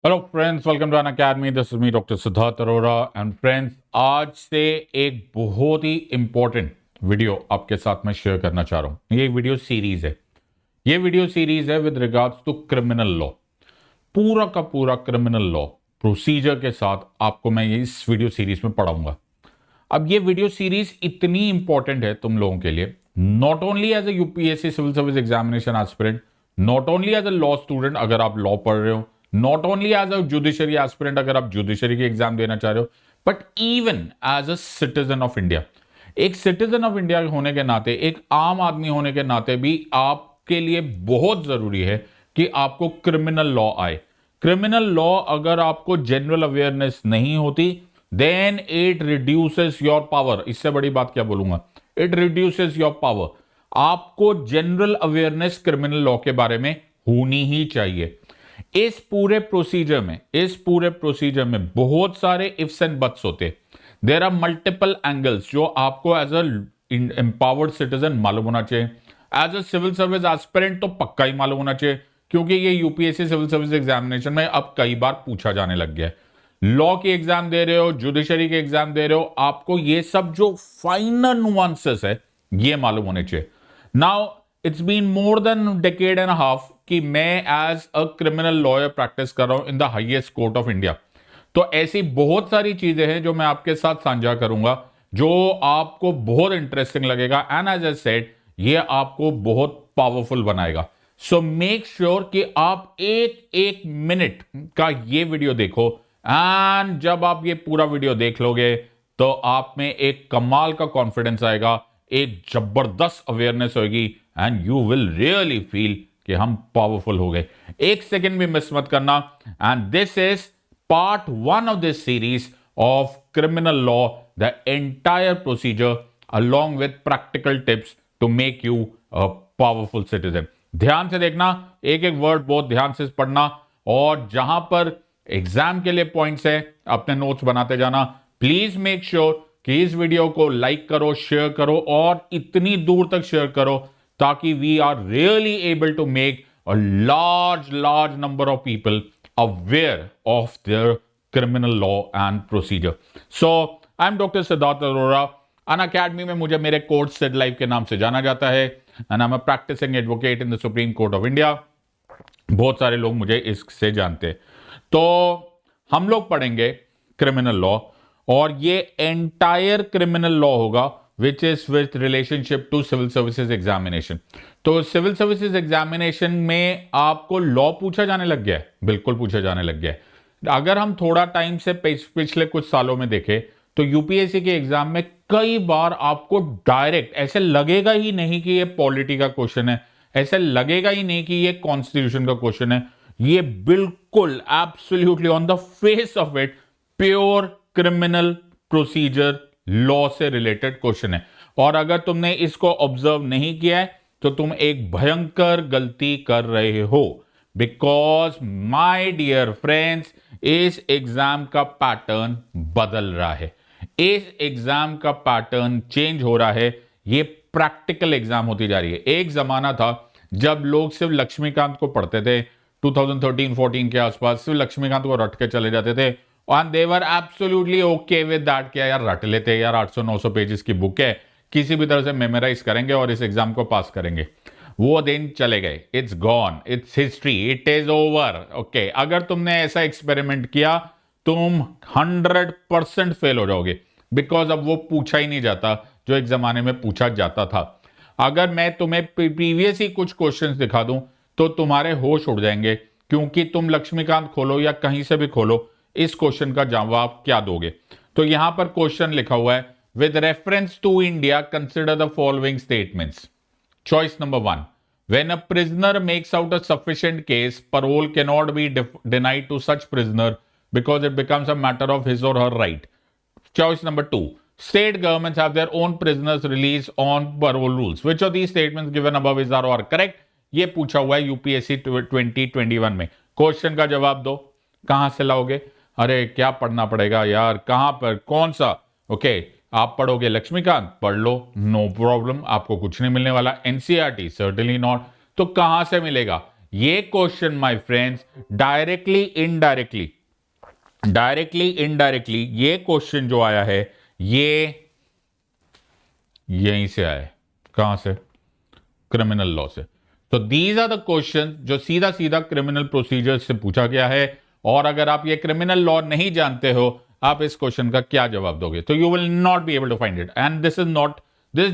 Hello friends, welcome to Unacademy. This is me doctor Siddharth Arora and friends, आज से एक बहुत ही इंपॉर्टेंट वीडियो आपके साथ मैं शेयर करना चाह रहा हूं। ये वीडियो सीरीज है। ये वीडियो सीरीज है with regards to criminal law. पूरा का पूरा क्रिमिनल लॉ प्रोसीजर के साथ आपको मैं ये इस वीडियो सीरीज में पढ़ाऊंगा। अब ये वीडियो सीरीज इतनी इंपॉर्टेंट है तुम लोगों के लिए, not only as a UPSC civil service examination aspirant, not only as a law student अगर आप लॉ पढ़ रहे हो, not only as a judiciary aspirant अगर आप जुडिशरी की एग्जाम देना चाह रहे हो, but even as a citizen of India. एक सिटीजन ऑफ इंडिया होने के नाते, एक आम आदमी होने के नाते भी आपके लिए बहुत जरूरी है कि आपको क्रिमिनल लॉ आए। क्रिमिनल लॉ अगर आपको जनरल अवेयरनेस नहीं होती, then it reduces your power. इससे बड़ी बात क्या बोलूंगा, इट रिड्यूसेस योर पावर। आपको जनरल अवेयरनेस क्रिमिनल लॉ के बारे में होनी ही चाहिए। इस पूरे प्रोसीजर में बहुत सारे इफ्स एंड बट्स होते। देयर आर मल्टीपल एंगल्स जो आपको एज अ एम्पावर्ड सिटीजन मालूम होना चाहिए। As a civil service aspirant तो पक्का ही मालूम होना चाहिए, क्योंकि ये यूपीएससी सिविल सर्विस एग्जामिनेशन में अब कई बार पूछा जाने लग गया है। लॉ की एग्जाम दे रहे हो, जुडिशरी की एग्जाम दे रहे हो, आपको ये सब जो फाइनल नुआंसेस है ये मालूम होने चाहिए। Now it's been more than decade and half कि मैं as a criminal lawyer practice कर रहा हूं in the highest court of India. तो ऐसी बहुत सारी चीजें हैं जो मैं आपके साथ साझा करूंगा, जो आपको बहुत इंटरेस्टिंग लगेगा एंड एज आई सेड ये आपको बहुत पावरफुल बनाएगा। सो मेक श्योर कि आप एक एक मिनट का ये वीडियो देखो, एंड जब आप ये पूरा वीडियो देख लोगे तो आप में एक कमाल का कॉन्फिडेंस आएगा, एक जबरदस्त अवेयरनेस होगी and you will really feel कि हम पावरफुल हो गए। एक सेकंड भी मिस मत करना। And this is part 1 of this series of criminal law, the entire procedure along with practical tips to make you a powerful citizen। ध्यान से देखना, एक एक वर्ड बहुत ध्यान से पढ़ना, और जहां पर एग्जाम के लिए पॉइंट्स है अपने नोट्स बनाते जाना। प्लीज मेक श्योर कि इस वीडियो को लाइक करो, शेयर करो और इतनी दूर तक शेयर करो ताकि we are really able to make a large number of people aware of their criminal law and procedure. So, I'm Dr. Siddharth Arora. Unacademy में मुझे मेरे कोर्ट सेड लाइफ के नाम से जाना जाता है, and I am a practising advocate in the Supreme Court of India. बहुत सारे लोग मुझे इससे जानते हैं। तो हम लोग पढ़ेंगे क्रिमिनल लॉ, और ये एंटायर क्रिमिनल लॉ होगा which is with relationship to civil services examination. तो सिविल सर्विसेज एग्जामिनेशन में आपको लॉ पूछा जाने लग गया है, बिल्कुल पूछा जाने लग गया है। अगर हम थोड़ा टाइम से पिछले कुछ सालों में देखें तो यूपीएससी के एग्जाम में कई बार आपको डायरेक्ट ऐसे लगेगा ही नहीं कि ये पॉलिटी का क्वेश्चन है, ऐसे लगेगा ही नहीं कि ये कॉन्स्टिट्यूशन का क्वेश्चन है। ये बिल्कुल absolutely on the face of it pure criminal procedure law से रिलेटेड क्वेश्चन है। और अगर तुमने इसको ऑब्जर्व नहीं किया है तो तुम एक भयंकर गलती कर रहे हो, बिकॉज माय डियर फ्रेंड्स इस एग्जाम का पैटर्न बदल रहा है, इस एग्जाम का पैटर्न चेंज हो रहा है। ये प्रैक्टिकल एग्जाम होती जा रही है। एक जमाना था जब लोग सिर्फ लक्ष्मीकांत को पढ़ते थे, 2013-14 के आसपास सिर्फ लक्ष्मीकांत को रट के चले जाते थे, and they were absolutely okay with that कि यार रट लेते, यार 800-900 पेजेस की बुक है, किसी भी तरह से मेमोराइज करेंगे और इस एग्जाम को पास करेंगे। वो दिन चले गए, it's gone, it's history, it is over. Okay, अगर तुमने ऐसा एक्सपेरिमेंट किया तुम 100% फेल हो जाओगे, बिकॉज अब वो पूछा ही नहीं जाता जो एक जमाने में पूछा जाता था। अगर मैं तुम्हें प्रीवियस ही कुछ क्वेश्चंस दिखा दूं तो तुम्हारे होश उड़ जाएंगे, क्योंकि तुम लक्ष्मीकांत खोलो या कहीं से भी खोलो, इस क्वेश्चन का जवाब क्या दोगे। तो यहां पर क्वेश्चन लिखा हुआ है, with reference to India consider the following statements. Choice number 1, when a prisoner makes out a sufficient case, parole cannot be denied to such prisoner because it becomes a matter of his or her right. Choice number 2, state governments have their own prisoners released on parole rules. Which of these statements given above is are correct? ये पूछा हुआ है UPSC 2021 में। Question का जवाब दो। कहां से लाओगे? अरे क्या पढ़ना पड़ेगा यार, कहां पर, कौन सा? ओके, आप पढ़ोगे लक्ष्मीकांत, पढ़ लो, नो प्रॉब्लम, आपको कुछ नहीं मिलने वाला। NCERT certainly not. तो कहां से मिलेगा? ये question my friends directly indirectly ये क्वेश्चन जो आया है ये यहीं से आया है। कहां से? क्रिमिनल लॉ से। तो दीज आर द क्वेश्चन जो सीधा सीधा क्रिमिनल प्रोसीजर से पूछा गया है। और अगर आप ये क्रिमिनल लॉ नहीं जानते हो, आप इस क्वेश्चन का क्या जवाब दोगे? तो you will not be able to find it. And this is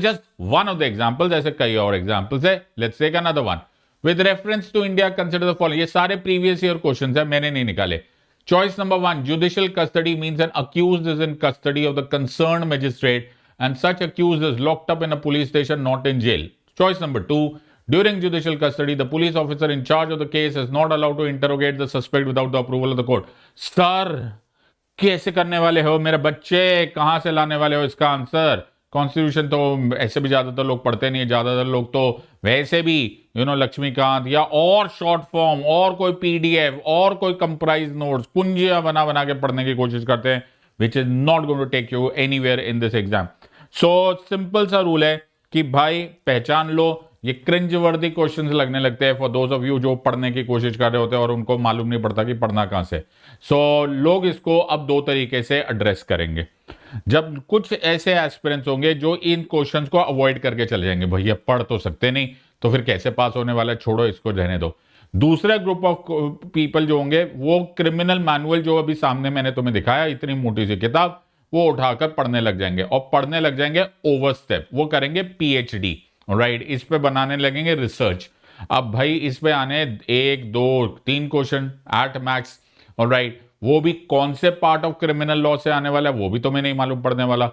just one of the examples, ऐसे कई और एग्जाम्पल्स है। Let's take another one. With reference to India consider the following. ये सारे प्रीवियस ईयर क्वेश्चंस है, मैंने नहीं निकाले। Choice number 1, judicial custody means an accused is in custody of the concerned magistrate and such accused is locked up in a police station, not in jail. Choice number 2, during judicial custody, the police officer in charge of the case is not allowed to interrogate the suspect without the approval of the court. Sir, कैसे करने वाले हो मेरे बच्चे? कहां से लाने वाले हो इसका आंसर? कॉन्स्टिट्यूशन तो ऐसे भी ज्यादातर लोग पढ़ते नहीं है, ज्यादातर लोग तो वैसे भी लक्ष्मीकांत या और शॉर्ट फॉर्म और कोई पीडीएफ और कोई कंप्राइज नोट्स कुंजियां बना बना के पढ़ने की कोशिश करते हैं, which is not going to take you anywhere in this exam. So simple सा रूल है कि भाई पहचान लो, ये क्रिंज वर्दी क्वेश्चन लगने लगते हैं फॉर दोज ऑफ यू जो पढ़ने की कोशिश कर रहे होते हैं और उनको मालूम नहीं पड़ता कि पढ़ना कहां से। लोग इसको अब दो तरीके से एड्रेस करेंगे। जब कुछ ऐसे एस्पिरेंट्स होंगे जो इन क्वेश्चंस को अवॉइड करके चले जाएंगे, भैया पढ़ तो सकते नहीं तो फिर कैसे पास होने वाला है, छोड़ो इसको रहने दो। दूसरा ग्रुप ऑफ पीपल जो होंगे वो क्रिमिनल मैनुअल जो अभी सामने मैंने तुम्हें दिखाया, इतनी मोटी सी किताब, वो उठाकर पढ़ने लग जाएंगे और पढ़ने लग जाएंगे ओवर स्टेप। वो करेंगे पीएचडी, राइट, इस पे बनाने लगेंगे रिसर्च। अब भाई इस पे आने 1 2 3 क्वेश्चन एट मैक्स, राइट, वो भी कौन से पार्ट ऑफ क्रिमिनल लॉ से आने वाला है वो भी तुम्हें नहीं मालूम पड़ने वाला।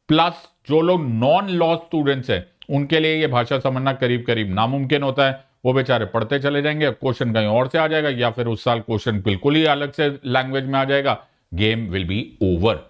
प्लस जो लोग नॉन लॉ स्टूडेंट्स हैं उनके लिए ये भाषा समझना करीब करीब नामुमकिन होता है। वो बेचारे पढ़ते चले जाएंगे, क्वेश्चन कहीं और से आ जाएगा या फिर उस साल क्वेश्चन बिल्कुल ही अलग से लैंग्वेज में आ जाएगा, game will be over.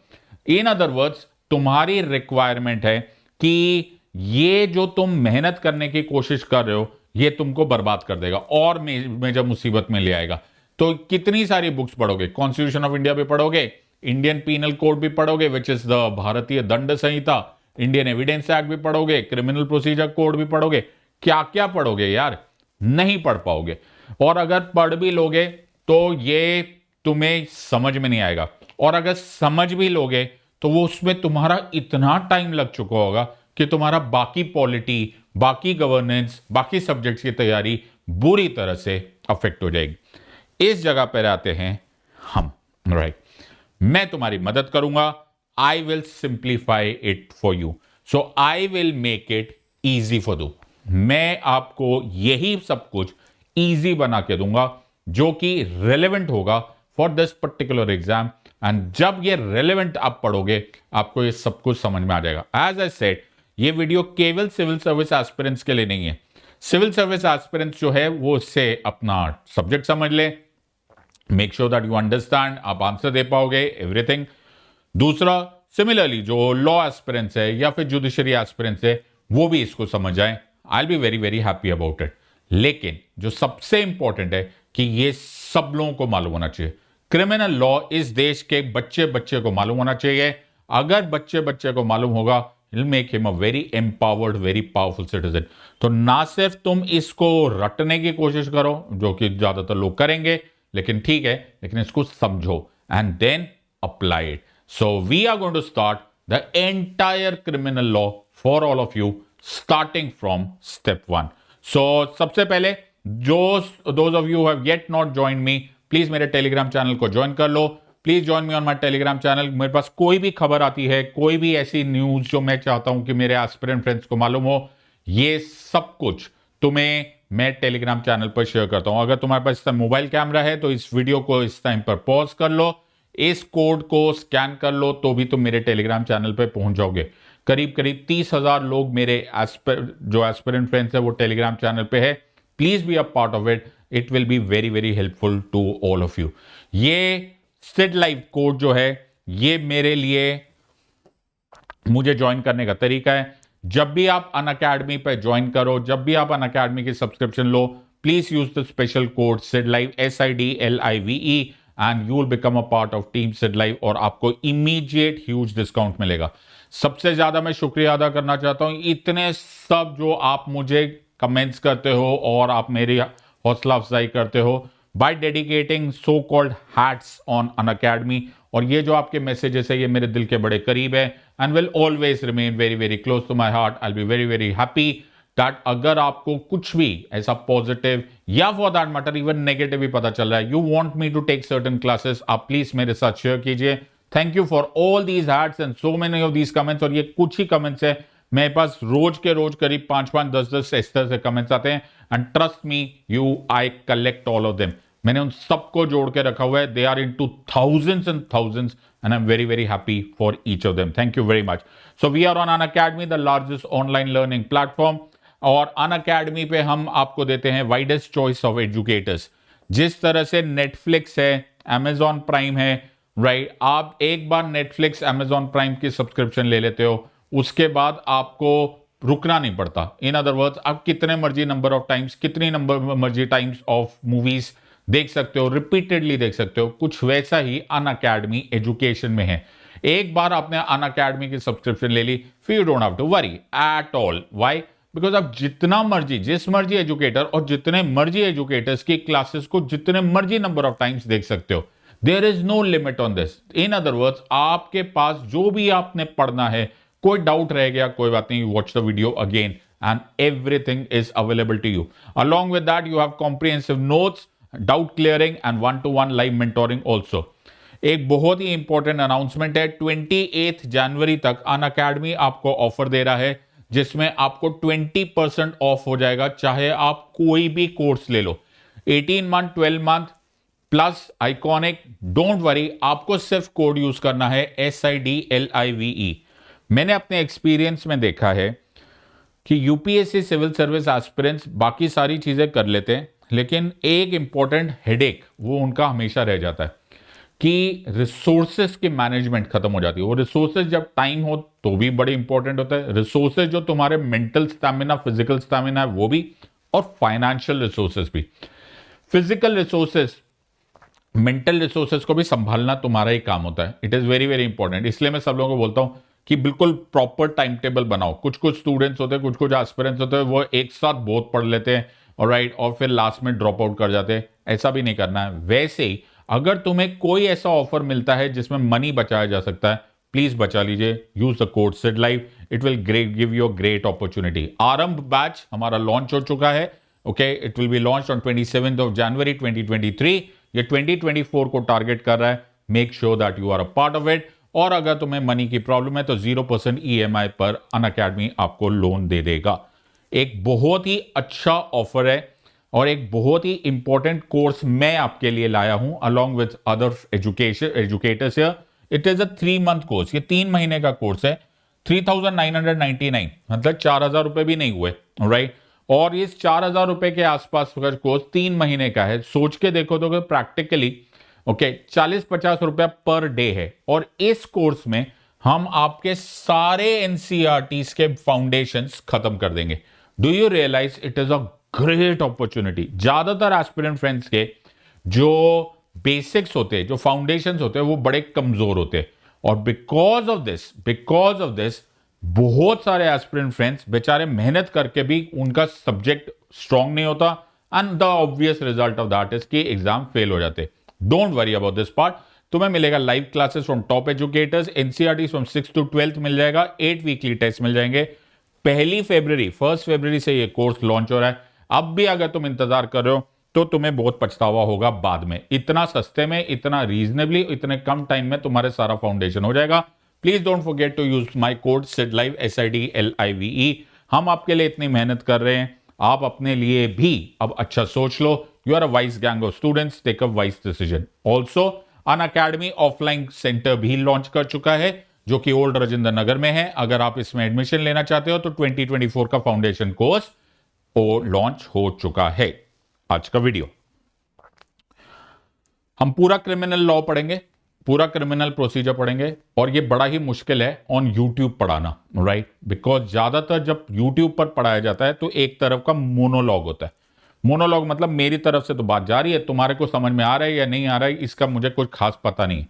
In other words, तुम्हारी रिक्वायरमेंट है कि ये जो तुम मेहनत करने की कोशिश कर रहे हो ये तुमको बर्बाद कर देगा और मेजर मुसीबत में ले आएगा। तो कितनी सारी बुक्स पढ़ोगे? कॉन्स्टिट्यूशन ऑफ इंडिया भी पढ़ोगे, इंडियन पीनल कोड भी पढ़ोगे विच इज द भारतीय दंड संहिता, इंडियन एविडेंस एक्ट भी पढ़ोगे, क्रिमिनल प्रोसीजर कोड भी पढ़ोगे, क्या क्या पढ़ोगे यार? नहीं पढ़ पाओगे। और अगर पढ़ भी लोगे तो ये तुम्हें समझ में नहीं आएगा, और अगर समझ भी लोगे तो वो उसमें तुम्हारा इतना टाइम लग चुका होगा कि तुम्हारा बाकी पॉलिटी, बाकी गवर्नेंस, बाकी सब्जेक्ट्स की तैयारी बुरी तरह से अफेक्ट हो जाएगी। इस जगह पर आते हैं हम, राइट। मैं तुम्हारी मदद करूंगा, I will simplify it for you, so I will make it easy for you. मैं आपको यही सब कुछ इजी बना के दूंगा जो कि रेलेवेंट होगा for this particular exam. And जब ये रेलेवेंट आप पढ़ोगे आपको ये सब कुछ समझ में आ जाएगा। एज आई सेड, ये वीडियो केवल सिविल सर्विस एस्पिरेंट्स के लिए नहीं है। सिविल सर्विस एस्पिरेंट्स जो है वो इससे अपना सब्जेक्ट समझ ले, make sure that you understand, आप आंसर दे पाओगे एवरीथिंग। दूसरा, सिमिलरली जो लॉ एस्पिरेंट्स है या फिर जुडिशरी एस्पिरेंट्स है वो भी इसको समझ जाए, आई will be very very happy about it. लेकिन जो सबसे इंपॉर्टेंट है कि ये सब लोगों को मालूम होना चाहिए। क्रिमिनल लॉ इस देश के बच्चे बच्चे को मालूम होना चाहिए। अगर बच्चे बच्चे को मालूम होगा, it make him a very empowered, very powerful citizen. तो ना सिर्फ तुम इसको रटने की कोशिश करो, जो कि ज्यादातर लोग करेंगे, लेकिन ठीक है, लेकिन इसको समझो and then apply it. So we are going to start the entire criminal law for all of you starting from step 1। So सबसे पहले those of you who have yet not joined me, please मेरे Telegram channel को join कर लो। Please join me on my Telegram channel. मेरे पास कोई भी खबर आती है, कोई भी ऐसी न्यूज जो मैं चाहता हूं कि मेरे एस्पिरेंट फ्रेंड्स को मालूम हो, ये सब कुछ तुम्हें मैं टेलीग्राम चैनल पर शेयर करता हूं। अगर तुम्हारे पास मोबाइल कैमरा है तो इस वीडियो को इस टाइम पर पॉज कर लो, इस कोड को स्कैन कर लो, तो भी तुम मेरे टेलीग्राम चैनल पर पहुंच जाओगे। करीब करीब 30,000 लोग मेरे जो एस्पिरेंट फ्रेंड्स है वो टेलीग्राम चैनल पे है। Please be a part of it, it will be very very helpful to all of you. ये सिड लाइव कोड जो है ये मेरे लिए मुझे ज्वाइन करने का तरीका है। जब भी आप अनअकैडमी पे ज्वाइन करो, जब भी आप अनअकैडमी की सब्सक्रिप्शन लो, please use the special code SIDLIVE SIDLIVE and you will become a part of team Sid live और आपको इमीडिएट ह्यूज डिस्काउंट मिलेगा। सबसे ज्यादा मैं शुक्रिया अदा करना चाहता हूं इतने सब जो आप मुझे कमेंट्स करते हो और आप मेरी हौसला अफजाई करते हो by dedicating so called hats on Unacademy. और ये जो आपके मैसेजेस है ये मेरे दिल के बड़े करीब है and will always remain very very close to my heart. I will be very very happy that अगर आपको कुछ भी ऐसा पॉजिटिव या for that matter even negative भी पता चल रहा है, you want me to take certain classes, आप प्लीज मेरे साथ शेयर कीजिए। Thank you for all these hats and so many of these comments. और ये कुछ ही कमेंट्स है, मेरे पास रोज के रोज करीब 5-5 10-10 इस तरह से कमेंट्स आते हैं and trust me you I collect all of them. मैंने उन सबको जोड़ के रखा हुआ है, they are into thousands and thousands and I am very very happy for each of them. Thank you very much. So we are on Unacademy, the largest online learning platform. और Unacademy पे हम आपको देते हैं widest choice of educators. जिस तरह से Netflix है, अमेजॉन प्राइम है, राइट, आप एक बार नेटफ्लिक्स अमेजॉन प्राइम की सब्सक्रिप्शन ले लेते हो, उसके बाद आपको रुकना नहीं पड़ता। इन अदर वर्ड्स, आप कितने मर्जी नंबर ऑफ टाइम्स, कितनी नंबर मर्जी टाइम्स ऑफ मूवीज देख सकते हो, रिपीटेडली देख सकते हो। कुछ वैसा ही अनअकैडमी एजुकेशन में है। एक बार आपने अनअकैडमी की सब्सक्रिप्शन ले ली, फिर you don't have to worry at all. Why? Because आप जितना मर्जी, जिस मर्जी एजुकेटर और जितने मर्जी एजुकेटर्स की क्लासेस को जितने मर्जी नंबर ऑफ टाइम्स देख सकते हो। There is no limit on this. In other words, आपके पास जो भी आपने पढ़ना है, कोई डाउट रह गया, कोई बात नहीं, watch the video again and everything is available to you. Along with that you have comprehensive notes, doubt clearing and 1-to-1 live mentoring also. एक बहुत ही इंपॉर्टेंट अनाउंसमेंट है, 28 जनवरी तक अनअकैडमी आपको ऑफर दे रहा है जिसमें आपको 20% ऑफ हो जाएगा, चाहे आप कोई भी कोर्स ले लो, 18 month, 12 month plus iconic. Don't worry, आपको सिर्फ कोड यूज करना है SIDLIVE। मैंने अपने एक्सपीरियंस में देखा है कि यूपीएससी सिविल सर्विस एस्पिरेंट्स बाकी सारी चीजें कर लेते हैं, लेकिन एक इंपॉर्टेंट हेडेक वो उनका हमेशा रह जाता है कि रिसोर्सेज की मैनेजमेंट खत्म हो जाती है। वो रिसोर्सेज जब टाइम हो तो भी बड़े इंपॉर्टेंट होता है, रिसोर्सेज जो तुम्हारे मेंटल स्टैमिना, फिजिकल स्टैमिना है वो भी, और फाइनेंशियल रिसोर्सेज भी। फिजिकल रिसोर्सेज, मेंटल रिसोर्सेज को भी संभालना तुम्हारा ही काम होता है। It is very very important. इसलिए मैं सब लोगों को बोलता हूं कि बिल्कुल प्रॉपर टाइम टेबल बनाओ। कुछ कुछ स्टूडेंट्स होते हैं, कुछ कुछ एस्पिरेंट्स होते हैं, वो एक साथ बहुत पढ़ लेते हैं और राइट, और फिर लास्ट में ड्रॉप आउट कर जाते हैं। ऐसा भी नहीं करना है। वैसे ही अगर तुम्हें कोई ऐसा ऑफर मिलता है जिसमें मनी बचाया जा सकता है, प्लीज बचा लीजिए। Use the code SIDLIVE, it will give you a great opportunity. Aarambh batch हमारा लॉन्च हो चुका है। Okay, it will be launch on 27 January 2023। ये 2024 को टारगेट कर रहा है। Make sure that you are a part of it. और अगर तुम्हें मनी की प्रॉब्लम है तो 0% EMI पर अनअकैडमी आपको लोन दे देगा। एक बहुत ही अच्छा ऑफर है और एक बहुत ही इंपॉर्टेंट कोर्स मैं आपके लिए लाया हूं along with other educators here. It is a 3 month course. ये 3 महीने का कोर्स है। 3,999, मतलब 4,000 रुपए भी नहीं हुए, राइट। और इस 4,000 रुपए के आसपास का कोर्स 3 महीने का है। सोच के देखो तो प्रैक्टिकली ओके 40-50 रुपया पर डे है। और इस कोर्स में हम आपके सारे NCERTs के फाउंडेशंस खत्म कर देंगे। Do you realise it is a great opportunity. ज्यादातर एस्पिरेंट फ्रेंड्स के जो बेसिक्स होते हैं, जो फाउंडेशंस होते हैं, वो बड़े कमजोर होते हैं। और बिकॉज ऑफ दिस बहुत सारे एस्पिरेंट फ्रेंड्स बेचारे मेहनत करके भी उनका सब्जेक्ट स्ट्रांग नहीं होता and the obvious result of that is कि एग्जाम फेल हो जाते। Don't worry about this part. तुम्हें मिलेगा live classes from top educators, NCERT from 6th to 12th मिल जाएगा, 8 वीकली टेस्ट मिल जाएंगे। 1 फरवरी से ये कोर्स लॉन्च हो रहा है। अब भी अगर तुम इंतजार कर रहे हो तो तुम्हें बहुत पछतावा होगा बाद में। इतना सस्ते में, इतना रीजनेबली, इतने कम टाइम में तुम्हारे सारा फाउंडेशन हो जाएगा। Please don't forget to use my code SIDLIVE, SIDLIVE। हम आपके लिए इतनी मेहनत कर रहे हैं, आप अपने लिए भी अब अच्छा सोच लो। You are a wise gang of students, take a wise decision. Also Unacademy offline centre भी लॉन्च कर चुका है जो कि ओल्ड राजेंद्र नगर में है। अगर आप इसमें एडमिशन लेना चाहते हो तो 2024 का फाउंडेशन कोर्स लॉन्च हो चुका है। आज का वीडियो हम पूरा क्रिमिनल लॉ पढ़ेंगे, पूरा क्रिमिनल प्रोसीजर पढ़ेंगे। और ये बड़ा ही मुश्किल है ऑन यूट्यूब पढ़ाना, राइट, बिकॉज ज्यादातर जब यूट्यूब पर पढ़ाया जाता है तो एक तरफ का मोनोलॉग होता है। मोनोलॉग मतलब मेरी तरफ से तो बात जा रही है, तुम्हारे को समझ में आ रहा है या नहीं आ रहा है इसका मुझे कुछ खास पता नहीं।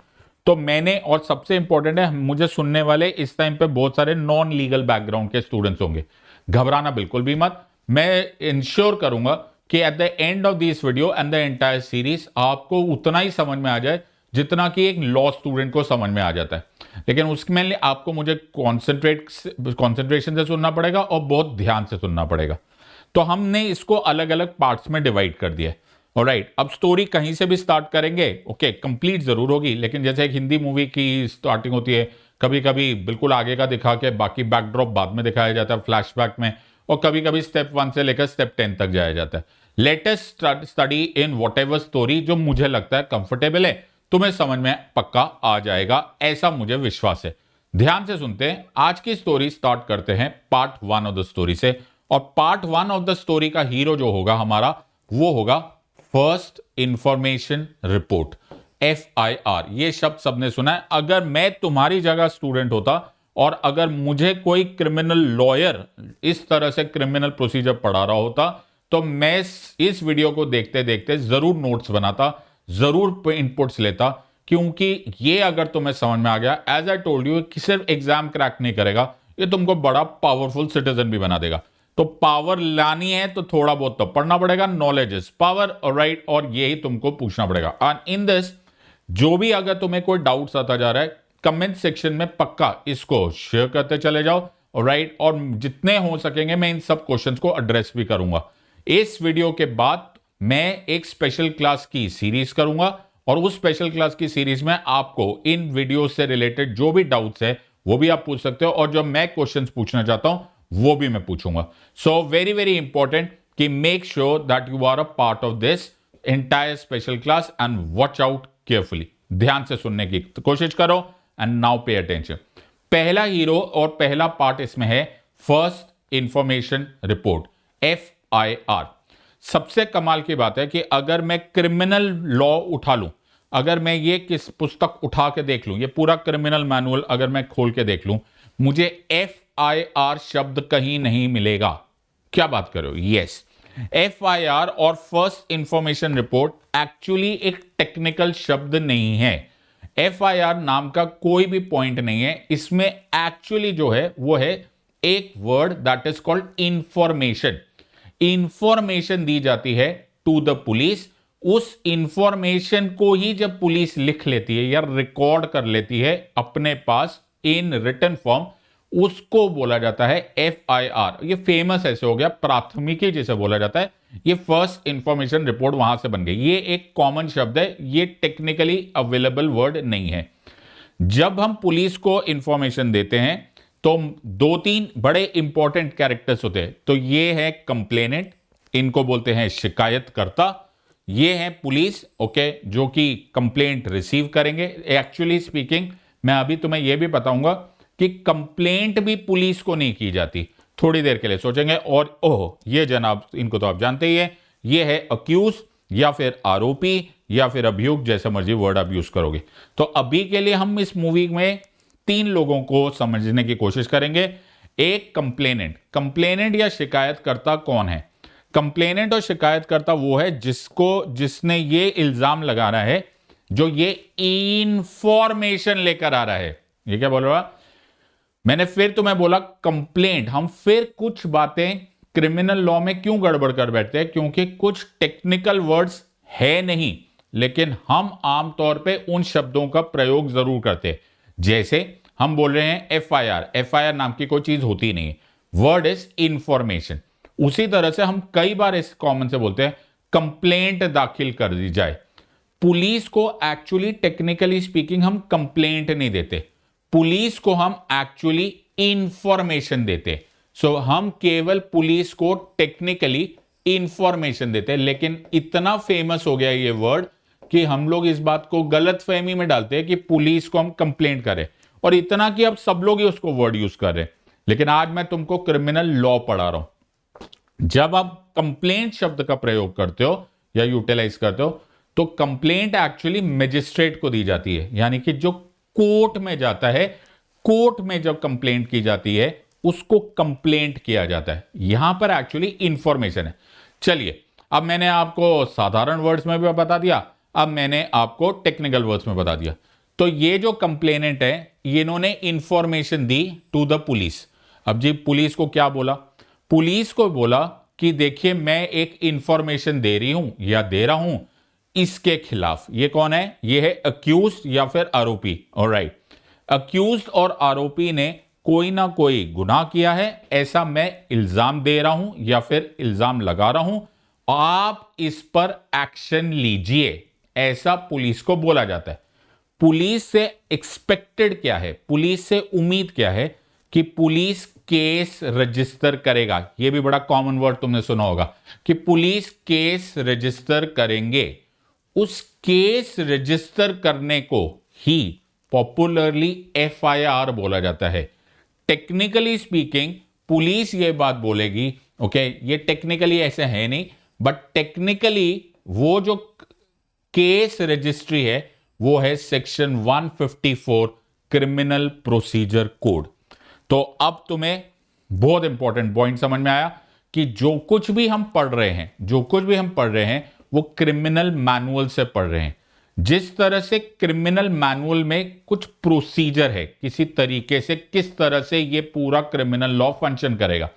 तो मैंने, और सबसे इंपॉर्टेंट है, मुझे सुनने वाले इस टाइम पे बहुत सारे नॉन लीगल बैकग्राउंड के स्टूडेंट्स होंगे। घबराना बिल्कुल भी मत। मैं इंश्योर करूंगा कि at the end of this video and the entire series आपको उतना ही समझ में आ जाए जितना कि एक लॉ स्टूडेंट को समझ में आ जाता है, लेकिन उसमें आपको मुझे कॉन्सेंट्रेशन से सुनना पड़ेगा और बहुत ध्यान से सुनना पड़ेगा। तो हमने इसको अलग अलग पार्ट्स में डिवाइड कर दिया है। ऑलराइट, अब स्टोरी कहीं से भी स्टार्ट करेंगे, ओके, कंप्लीट जरूर होगी, लेकिन जैसे एक हिंदी मूवी की स्टार्टिंग होती है, कभी कभी बिल्कुल आगे का दिखा के बाकी बैकड्रॉप बाद में दिखाया जाता है फ्लैशबैक में, और कभी कभी स्टेप 1 से लेकर स्टेप 10 तक जाया जाता है। Latest study in what ever story जो मुझे लगता है कंफर्टेबल है, तुम्हें समझ में पक्का आ जाएगा, ऐसा मुझे विश्वास है। ध्यान से सुनते हैं। आज की स्टोरी स्टार्ट करते हैं पार्ट 1 ऑफ द स्टोरी से, और पार्ट 1 ऑफ द स्टोरी का हीरो जो होगा हमारा, वो होगा फर्स्ट इंफॉर्मेशन रिपोर्ट, FIR। ये शब्द सबने सुना है। अगर मैं तुम्हारी जगह स्टूडेंट होता और अगर मुझे कोई क्रिमिनल लॉयर इस तरह से क्रिमिनल प्रोसीजर पढ़ा रहा होता, तो मैं इस वीडियो को देखते देखते जरूर नोट्स बनाता, जरूर इनपुट्स लेता, क्योंकि ये अगर तुम्हें समझ में आ गया, एज आई टोल्ड यू, कि सिर्फ एग्जाम क्रैक नहीं करेगा, ये तुमको बड़ा पावरफुल सिटीजन भी बना देगा। तो पावर लानी है तो थोड़ा बहुत तो पढ़ना पड़ेगा, नॉलेज इज पावर, राइट, और यही तुमको पूछना पड़ेगा। एंड इन दिस, जो भी अगर तुम्हें कोई डाउट्स आता जा रहा है, कमेंट सेक्शन में पक्का इसको शेयर करते चले जाओ, राइट, और जितने हो सकेंगे मैं इन सब क्वेश्चंस को एड्रेस भी करूंगा। इस वीडियो के बाद मैं एक स्पेशल क्लास की सीरीज करूंगा, और उस स्पेशल क्लास की सीरीज में आपको इन वीडियो से रिलेटेड जो भी डाउट्स है वो भी आप पूछ सकते हो, और जो मैं क्वेश्चंस पूछना चाहता हूं वो भी मैं पूछूंगा। सो वेरी वेरी इंपॉर्टेंट कि make sure that you are a part of this entire special class and watch out carefully. ध्यान से सुनने की कोशिश करो एंड नाउ पे अटेंशन। पहला हीरो और पहला पार्ट इसमें है फर्स्ट इंफॉर्मेशन रिपोर्ट, FIR। सबसे कमाल की बात है कि अगर मैं क्रिमिनल लॉ उठा लूं, अगर मैं ये किस पुस्तक उठा के देख लूं, ये पूरा क्रिमिनल मैनुअल अगर मैं खोल के देख लूं, मुझे FIR शब्द कहीं नहीं मिलेगा। क्या बात करो? यस, FIR और फर्स्ट इंफॉर्मेशन रिपोर्ट एक्चुअली एक टेक्निकल शब्द नहीं है। FIR नाम का कोई भी पॉइंट नहीं है इसमें। एक्चुअली जो है वो है एक word that is called information. Information दी जाती है टू द पुलिस। उस इंफॉर्मेशन को ही जब पुलिस लिख लेती है या रिकॉर्ड कर लेती है अपने पास इन रिटन फॉर्म, उसको बोला जाता है FIR। ये फेमस ऐसे हो गया, प्राथमिकी जिसे बोला जाता है, ये फर्स्ट इंफॉर्मेशन रिपोर्ट वहां से बन गई। ये एक कॉमन शब्द है, ये टेक्निकली अवेलेबल वर्ड नहीं है। जब हम पुलिस को इंफॉर्मेशन देते हैं तो 2-3 बड़े इंपॉर्टेंट कैरेक्टर्स होते हैं। तो ये है कंप्लेनेंट, इनको बोलते हैं शिकायतकर्ता। ये है पुलिस, ओके, जो कि कंप्लेंट रिसीव करेंगे। एक्चुअली स्पीकिंग, मैं अभी तुम्हें यह भी बताऊंगा कि कंप्लेंट भी पुलिस को नहीं की जाती। थोड़ी देर के लिए सोचेंगे और ओह, ये जनाब, इनको तो आप जानते ही है, ये है अक्यूज या फिर आरोपी या फिर अभियुक्त, जैसा मर्जी वर्ड आप यूज करोगे। तो अभी के लिए हम इस मूवी में 3 लोगों को समझने की कोशिश करेंगे। एक कंप्लेनेंट। कंप्लेनेंट या शिकायतकर्ता कौन है? कंप्लेनेंट और शिकायतकर्ता वो है जिसने ये इल्जाम लगा रहा है, जो ये इंफॉर्मेशन लेकर आ रहा है। ये क्या बोल रहा? मैंने फिर तुम्हें बोला कंप्लेंट। हम फिर कुछ बातें क्रिमिनल लॉ में क्यों गड़बड़ कर बैठते हैं? क्योंकि कुछ टेक्निकल वर्ड्स है नहीं, लेकिन हम आमतौर पे उन शब्दों का प्रयोग जरूर करते हैं। जैसे हम बोल रहे हैं FIR नाम की कोई चीज होती नहीं है, वर्ड इज इंफॉर्मेशन। उसी तरह से हम कई बार इस कॉमन से बोलते हैं कंप्लेंट दाखिल कर दी जाए। पुलिस को एक्चुअली टेक्निकली स्पीकिंग हम कंप्लेंट नहीं देते, पुलिस को हम एक्चुअली इंफॉर्मेशन देते। सो हम केवल पुलिस को टेक्निकली इंफॉर्मेशन देते हैं। लेकिन इतना फेमस हो गया ये वर्ड कि हम लोग इस बात को गलत फहमी में डालते हैं कि पुलिस को हम कंप्लेंट करें, और इतना कि अब सब लोग ही उसको वर्ड यूज कर रहे हैं। लेकिन आज मैं तुमको क्रिमिनल लॉ पढ़ा रहा हूं। जब आप कंप्लेंट शब्द का प्रयोग करते हो या यूटिलाइज करते हो, तो कंप्लेंट एक्चुअली मजिस्ट्रेट को दी जाती है, यानी कि जो कोर्ट में जाता है। कोर्ट में जब कंप्लेंट की जाती है उसको कंप्लेंट किया जाता है। यहां पर एक्चुअली इंफॉर्मेशन है। चलिए, अब मैंने आपको साधारण वर्ड्स में भी बता दिया, अब मैंने आपको टेक्निकल वर्ड्स में बता दिया। तो ये जो कंप्लेनेंट है, इन्होंने इंफॉर्मेशन दी टू द पुलिस। अब जी पुलिस को क्या बोला? पुलिस को बोला कि देखिए मैं एक इंफॉर्मेशन दे रही हूं या दे रहा हूं इसके खिलाफ। ये कौन है? ये है अक्यूज्ड या फिर आरोपी। ऑलराइट, अक्यूज्ड और आरोपी ने कोई ना कोई गुनाह किया है, ऐसा मैं इल्जाम दे रहा हूं या फिर इल्जाम लगा रहा हूं, आप इस पर एक्शन लीजिए, ऐसा पुलिस को बोला जाता है। पुलिस से एक्सपेक्टेड क्या है, पुलिस से उम्मीद क्या है कि पुलिस केस रजिस्टर करेगा। यह भी बड़ा कॉमन वर्ड तुमने सुना होगा कि पुलिस केस रजिस्टर करेंगे। उस केस रजिस्टर करने को ही पॉपुलरली एफआईआर बोला जाता है। टेक्निकली स्पीकिंग पुलिस ये बात बोलेगी, ओके, ये टेक्निकली ऐसे है नहीं, बट टेक्निकली वो जो केस रजिस्ट्री है वो है सेक्शन 154 क्रिमिनल प्रोसीजर कोड। तो अब तुम्हें बहुत इंपॉर्टेंट पॉइंट समझ में आया कि जो कुछ भी हम पढ़ रहे हैं वो क्रिमिनल मैनुअल से पढ़ रहे हैं। जिस तरह से क्रिमिनल मैनुअल में कुछ प्रोसीजर है, किसी तरीके से किस तरह से ये पूरा क्रिमिनल लॉ फंक्शन करेगा,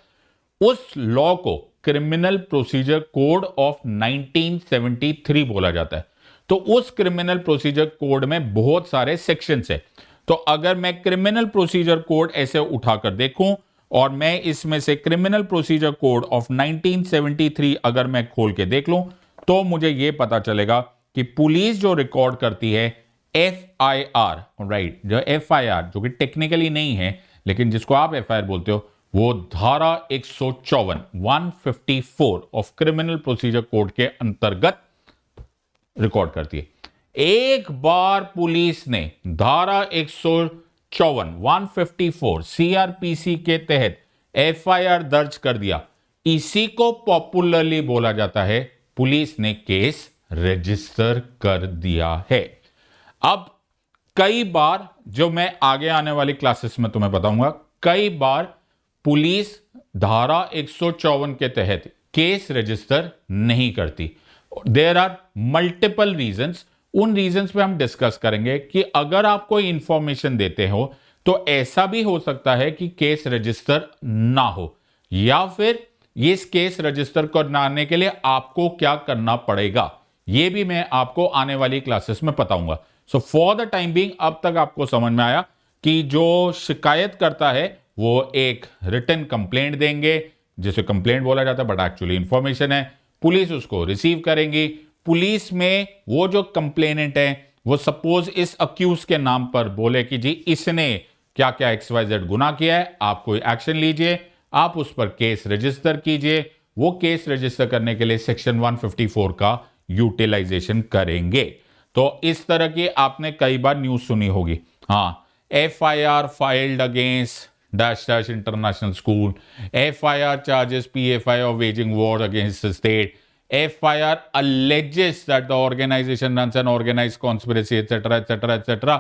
उस लॉ को क्रिमिनल प्रोसीजर कोड ऑफ 1973 बोला जाता है। तो उस क्रिमिनल प्रोसीजर कोड में बहुत सारे सेक्शंस है। तो अगर मैं क्रिमिनल प्रोसीजर कोड ऐसे उठाकर देखूं और मैं इसमें से क्रिमिनल प्रोसीजर कोड ऑफ 1973 अगर मैं खोल के देख लूं, तो मुझे यह पता चलेगा कि पुलिस जो रिकॉर्ड करती है एफआईआर, राइट, जो एफआईआर जो कि टेक्निकली नहीं है लेकिन जिसको आप एफआईआर बोलते हो, वो धारा 154 ऑफ क्रिमिनल प्रोसीजर कोड के अंतर्गत रिकॉर्ड करती है। एक बार पुलिस ने धारा 154 सीआरपीसी के तहत एफआईआर दर्ज कर दिया, इसी को पॉपुलरली बोला जाता है पुलिस ने केस रजिस्टर कर दिया है। अब कई बार, जो मैं आगे आने वाली क्लासेस में तुम्हें बताऊंगा, कई बार पुलिस धारा 154 के तहत केस रजिस्टर नहीं करती। There are multiple reasons. उन रीजंस पे हम डिस्कस करेंगे कि अगर आप कोई इंफॉर्मेशन देते हो तो ऐसा भी हो सकता है कि केस रजिस्टर ना हो, या फिर इस केस रजिस्टर करने के लिए आपको क्या करना पड़ेगा, यह भी मैं आपको आने वाली क्लासेस में बताऊंगा। So for the time being अब तक आपको समझ में आया कि जो शिकायत करता है वो एक रिटन कंप्लेंट देंगे, जिसे कंप्लेंट बोला जाता है बट एक्चुअली इंफॉर्मेशन है। पुलिस उसको रिसीव करेंगी। पुलिस में वो जो कंप्लेनेंट है वो सपोज इस अक्यूज के नाम पर बोले कि जी इसने क्या क्या XYZ गुनाह किया है, आप कोई एक्शन लीजिए, आप उस पर केस रजिस्टर कीजिए। वो केस रजिस्टर करने के लिए सेक्शन 154 का यूटिलाइजेशन करेंगे। तो इस तरह की आपने कई बार न्यूज सुनी होगी। हाँ, FIR filed against dash dash international school, FIR charges PFI of waging war against the state, FIR alleges that the organization runs an organized conspiracy etc etc etc।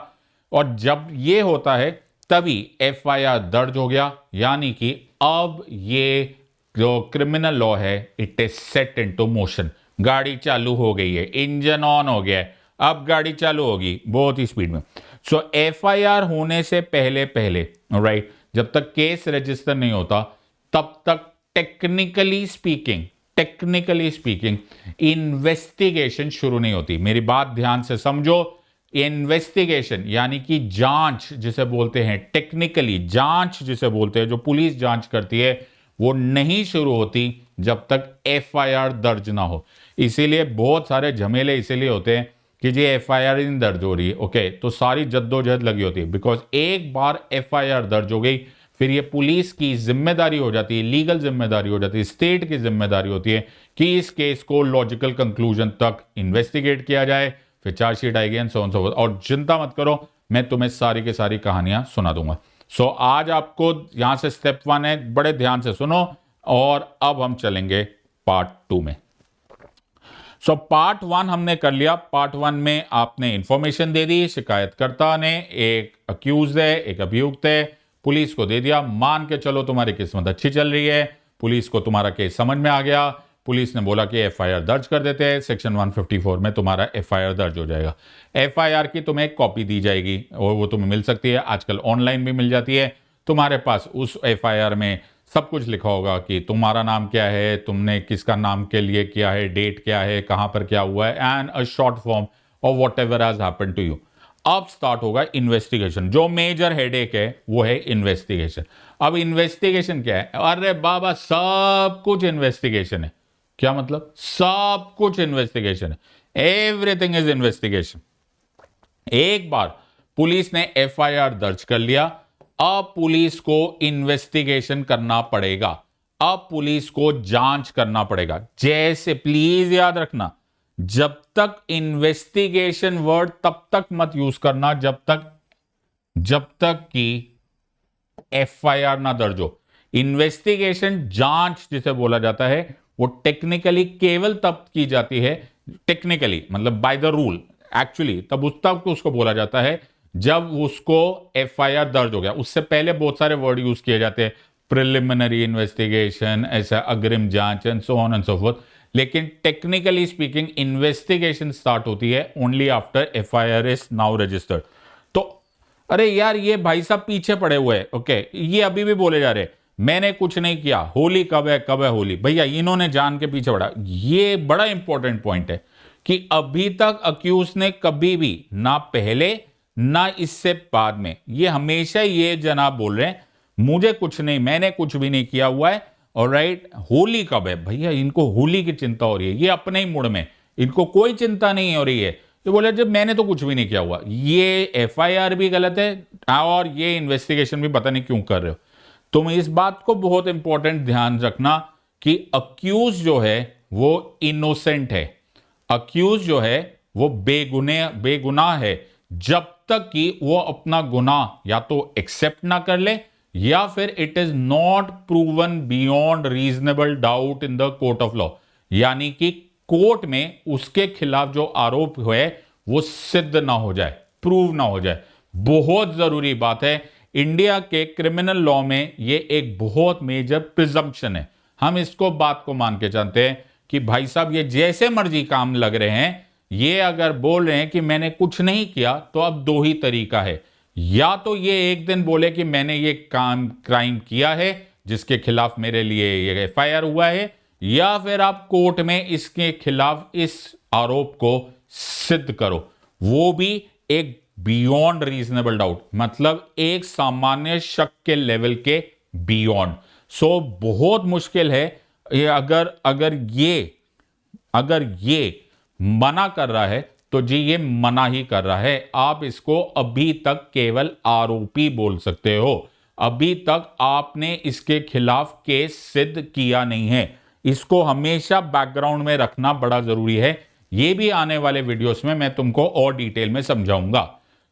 और जब ये होता है तभी FIR दर्ज हो गया, यानी कि अब ये जो क्रिमिनल लॉ है it is set into motion. गाड़ी चालू हो गई है, इंजन ऑन हो गया है, अब गाड़ी चालू होगी बहुत ही स्पीड में। सो FIR होने से पहले पहले, राइट, जब तक केस रजिस्टर नहीं होता तब तक टेक्निकली स्पीकिंग इन्वेस्टिगेशन शुरू नहीं होती। मेरी बात ध्यान से समझो। इन्वेस्टिगेशन यानी कि जांच जिसे बोलते हैं, टेक्निकली जांच जिसे बोलते हैं, जो पुलिस जांच करती है, वो नहीं शुरू होती जब तक FIR दर्ज ना हो। इसीलिए बहुत सारे झमेले इसीलिए होते हैं कि जी FIR नहीं दर्ज हो रही है, ओके, तो सारी जद्दोजहद लगी होती है। बिकॉज एक बार FIR दर्ज हो गई फिर ये पुलिस की जिम्मेदारी हो जाती है, लीगल जिम्मेदारी हो जाती है, स्टेट की जिम्मेदारी होती है कि इस केस को लॉजिकल कंक्लूजन तक इन्वेस्टिगेट किया जाए, फिर चार्जशीट आएगी and so on so forth. और चिंता मत करो, मैं तुम्हें सारी की सारी कहानियां सुना दूंगा। सो आज आपको यहां से स्टेप 1 है, बड़े ध्यान से सुनो। और अब हम चलेंगे पार्ट 2 में। सो पार्ट 1 हमने कर लिया। पार्ट 1 में आपने इंफॉर्मेशन दे दी, शिकायतकर्ता ने, एक अक्यूज है, एक अभियुक्त है, पुलिस को दे दिया। मान के चलो तुम्हारी किस्मत अच्छी चल रही है, पुलिस को तुम्हारा केस समझ में आ गया, पुलिस ने बोला कि FIR दर्ज कर देते हैं, सेक्शन 154 में तुम्हारा FIR दर्ज हो जाएगा। FIR की तुम्हें एक कॉपी दी जाएगी और वो तुम्हें मिल सकती है, आजकल ऑनलाइन भी मिल जाती है। तुम्हारे पास उस FIR में सब कुछ लिखा होगा कि तुम्हारा नाम क्या है, तुमने किसका नाम के लिए किया है, डेट क्या है, कहां पर क्या हुआ है, and a short form of whatever has happened to you. अब स्टार्ट होगा इन्वेस्टिगेशन। जो मेजर हेडेक है वो है इन्वेस्टिगेशन। अब इन्वेस्टिगेशन क्या है? अरे बाबा सब कुछ इन्वेस्टिगेशन है। क्या मतलब? सब कुछ इन्वेस्टिगेशन है। Everything is investigation. एक बार पुलिस ने एफआईआर दर्ज कर लिया, अब पुलिस को इन्वेस्टिगेशन करना पड़ेगा। अब पुलिस को जांच करना पड़ेगा। जैसे, प्लीज याद रखना, जब तक इन्वेस्टिगेशन वर्ड तब तक मत यूज करना जब तक कि एफआईआर ना दर्ज हो। इन्वेस्टिगेशन, जांच जिसे बोला जाता है, वो टेक्निकली केवल तब की जाती है, टेक्निकली मतलब बाय द रूल, एक्चुअली तब उस तक उसको बोला जाता है जब उसको एफआईआर दर्ज हो गया। उससे पहले बहुत सारे वर्ड यूज किए जाते हैं, प्रिलिमिनरी इन्वेस्टिगेशन, ऐसा अग्रिम जांच and so on and so fourth. लेकिन टेक्निकली स्पीकिंग इन्वेस्टिगेशन स्टार्ट होती है only after FIR is now registered. तो अरे यार ये भाई साहब पीछे पड़े हुए हैं, ओके, ये अभी भी बोले जा रहे हैं मैंने कुछ नहीं किया, होली कब है होली। भैया इन्होंने जान के पीछे पड़ा। ये बड़ा इंपॉर्टेंट पॉइंट है कि अभी तक अक्यूज ने कभी भी, ना पहले ना इससे बाद में, ये हमेशा ये जनाब बोल रहे हैं मुझे कुछ नहीं, मैंने कुछ भी नहीं किया हुआ है। और राइट, होली कब है? भैया इनको होली की चिंता हो रही है, ये अपने ही मूड में, इनको कोई चिंता नहीं हो रही है। ये बोले जब मैंने तो कुछ भी नहीं किया हुआ। ये एफआईआर भी गलत है और ये इन्वेस्टिगेशन भी पता नहीं क्यों कर रहे हो। तुम इस बात को बहुत इंपॉर्टेंट ध्यान रखना कि अक्यूज जो है वो इनोसेंट है, अक्यूज जो है वो बेगुनाह है, जब तक कि वो अपना गुनाह या तो एक्सेप्ट ना कर ले या फिर it is not proven beyond reasonable doubt in the court of law, यानी कि कोर्ट में उसके खिलाफ जो आरोप हुए वो सिद्ध ना हो जाए, प्रूव ना हो जाए। बहुत जरूरी बात है। इंडिया के क्रिमिनल लॉ में ये एक बहुत मेजर प्रिजम्पशन है। हम इसको बात को मान के जानते हैं कि भाई साहब ये जैसे मर्जी काम लग रहे हैं, ये अगर बोल रहे हैं कि मैंने कुछ नहीं किया, तो अब दो ही तरीका है, या तो ये एक दिन बोले कि मैंने ये क्राइम किया है जिसके खिलाफ मेरे लिए ये एफआईआर हुआ है, या फिर आप कोर्ट में इसके खिलाफ इस आरोप को सिद्ध करो, वो भी एक बियॉन्ड रीजनेबल डाउट, मतलब एक सामान्य शक के लेवल के बियॉन्ड। सो बहुत मुश्किल है ये, अगर ये मना कर रहा है तो जी ये मना ही कर रहा है। आप इसको अभी तक केवल आरोपी बोल सकते हो, अभी तक आपने इसके खिलाफ केस सिद्ध किया नहीं है। इसको हमेशा बैकग्राउंड में रखना बड़ा जरूरी है। ये भी आने वाले वीडियोस में मैं तुमको और डिटेल में समझाऊंगा।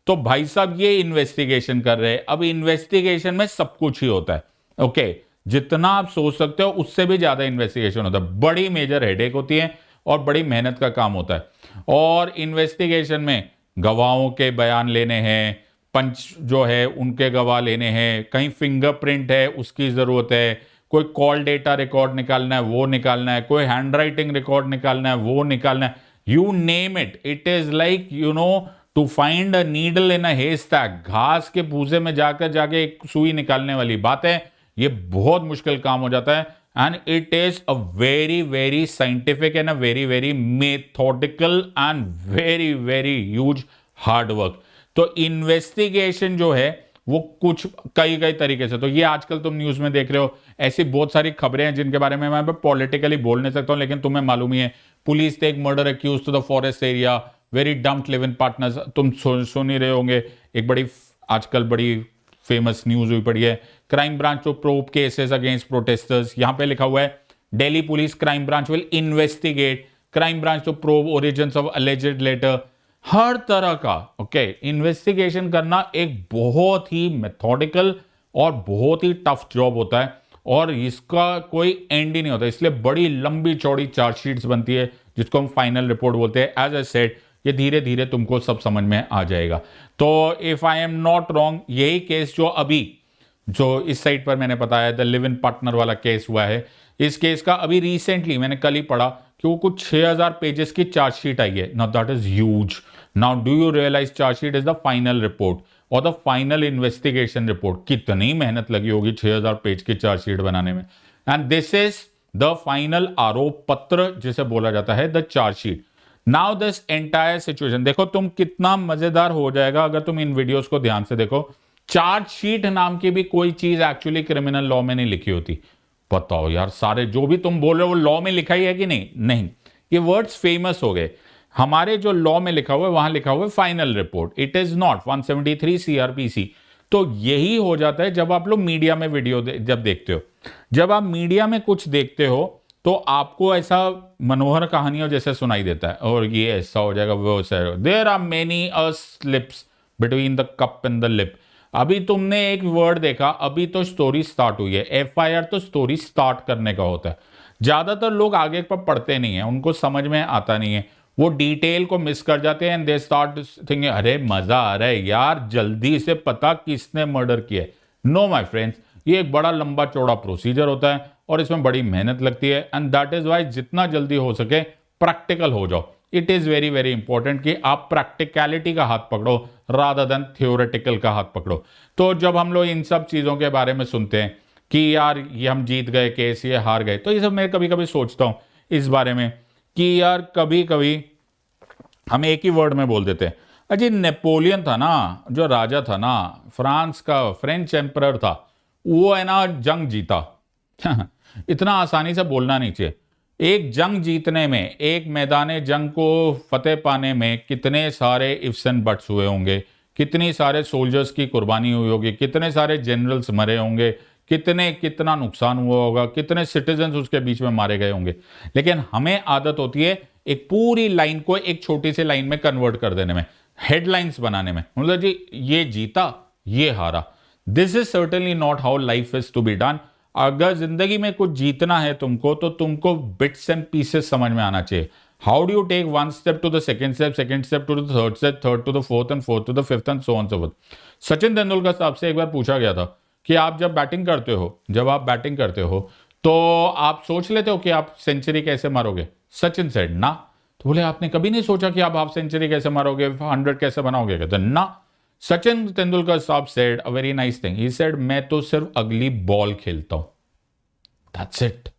तो भाई साहब ये इन्वेस्टिगेशन कर रहे हैं। अब इन्वेस्टिगेशन में सब कुछ ही होता है, ओके, जितना आप सोच सकते हो उससे भी ज्यादा इन्वेस्टिगेशन होता है। बड़ी मेजर हेडेक होती है और बड़ी मेहनत का काम होता है। और इन्वेस्टिगेशन में गवाहों के बयान लेने हैं, पंच जो है उनके गवाह लेने हैं, कहीं फिंगरप्रिंट है उसकी जरूरत है, कोई कॉल डेटा रिकॉर्ड निकालना है वो निकालना है, कोई हैंडराइटिंग रिकॉर्ड निकालना है वो निकालना है, you name it. It is like to find a needle in a haystack, घास के भूसे में जाके एक सुई निकालने वाली बात है। ये बहुत मुश्किल काम हो जाता है and it is a very very scientific and a very very methodical and very very huge hard work. तो इन्वेस्टिगेशन जो है वो कुछ कई तरीके से, तो ये आजकल तुम न्यूज में देख रहे हो, ऐसी बहुत सारी खबरें हैं जिनके बारे में मैं पॉलिटिकली बोल नहीं सकता हूं, लेकिन तुम्हें मालूम ही है police take murder accuse to the forest area, very dumped live in partners. तुम सुन ही रहे होंगे, एक बड़ी आजकल बड़ी फेमस न्यूज हुई पड़ी है, crime branch to probe cases against protesters. यहां पे लिखा हुआ है Delhi police crime branch will investigate, crime branch to probe origins of alleged letter. हर तरह का ओके इन्वेस्टिगेशन करना एक बहुत ही मेथोडिकल और बहुत ही टफ जॉब होता है और इसका कोई एंड ही नहीं होता। इसलिए बड़ी लंबी चौड़ी चार्जशीट्स बनती है जिसको हम फाइनल रिपोर्ट बोलते हैं। एज ए सेड, ये धीरे धीरे तुमको सब समझ में आ जाएगा। तो if I am not wrong, यही केस जो इस साइट पर मैंने बताया द लिव इन पार्टनर वाला केस हुआ है, इस केस का अभी रिसेंटली मैंने कल ही पढ़ा कि वो कुछ 6000 पेजेस की चार्जशीट आई है। Now that is huge. Now do you realise chargesheet is the final report, और द फाइनल इन्वेस्टिगेशन रिपोर्ट। कितनी मेहनत लगी होगी 6000 पेज की चार्जशीट बनाने में। And this is the final आरोप पत्र जिसे बोला जाता है the chargesheet. Now this entire situation, देखो तुम कितना मजेदार हो जाएगा अगर तुम इन वीडियोस को ध्यान से देखो। चार्जशीट नाम की भी कोई चीज एक्चुअली क्रिमिनल लॉ में नहीं लिखी होती। बताओ यार, सारे जो भी तुम बोल रहे हो वो लॉ में लिखा ही है कि नहीं? नहीं, ये वर्ड्स फेमस हो गए। हमारे जो लॉ में लिखा हुआ है वहां लिखा हुआ है final report, it is not 173 CrPC. तो यही हो जाता है जब आप लोग मीडिया में वीडियो जब देखते हो, जब आप मीडिया में कुछ देखते हो तो आपको ऐसा मनोहर कहानियों जैसे सुनाई देता है, और ये ऐसा हो जाएगा वो ऐसा। There are many slips between the cup and the lip. अभी तुमने एक वर्ड देखा, अभी तो स्टोरी स्टार्ट हुई है। एफआईआर तो स्टोरी स्टार्ट करने का होता है। ज्यादातर लोग आगे पर पढ़ते नहीं है, उनको समझ में आता नहीं है, वो डिटेल को मिस कर जाते हैं एंड दे स्टार्ट थिंकिंग अरे मजा आ रहा है यार, जल्दी से पता किसने मर्डर किया है। नो माय फ्रेंड्स, ये एक बड़ा लंबा चौड़ा प्रोसीजर होता है और इसमें बड़ी मेहनत लगती है। एंड दैट इज वाई जितना जल्दी हो सके प्रैक्टिकल हो जाओ। It is very very important कि आप प्रैक्टिकलिटी का हाथ पकड़ो रादर देन थियोरेटिकल का हाथ पकड़ो। तो जब हम लोग इन सब चीजों के बारे में सुनते हैं कि यार ये हम जीत गए केस, ये हार गए, तो ये सब मैं कभी कभी सोचता हूं इस बारे में कि यार कभी कभी हम एक ही वर्ड में बोल देते हैं। अजी नेपोलियन था ना, जो राजा था ना, फ्रांस का फ्रेंच एम्परर था, वो है ना जंग जीता। इतना आसानी से बोलना नहीं चाहिए। एक जंग जीतने में, एक मैदान जंग को फतेह पाने में कितने सारे इफ्स एंड बट्स हुए होंगे, कितनी सारे सोल्जर्स की कुर्बानी हुई होगी, कितने सारे जनरल्स मरे होंगे, कितना नुकसान हुआ होगा, कितने सिटीजन्स उसके बीच में मारे गए होंगे। लेकिन हमें आदत होती है एक पूरी लाइन को एक छोटी सी लाइन में कन्वर्ट कर देने में, हेडलाइंस बनाने में। मतलब जी ये जीता, ये हारा। This is certainly not how life is to be done. अगर जिंदगी में कुछ जीतना है तुमको, तो तुमको बिट्स एंड पीसेस समझ में आना चाहिए। How do you take one step to the second step to the third step, third to the fourth and fourth to the fifth and so on so forth. Sachin Tendulkar साहब से एक बार पूछा गया था कि आप जब बैटिंग करते हो तो आप सोच लेते हो कि आप सेंचुरी कैसे मारोगे? सचिन सेड ना। तो बोले आपने कभी नहीं सोचा कि आप हाफ सेंचुरी कैसे मारोगे, 100 कैसे बनाओगे? कहते ना। सचिन तेंदुलकर साहब said a very nice thing, he said मैं तो सिर्फ अगली बॉल खेलता हूं, दैट्स इट।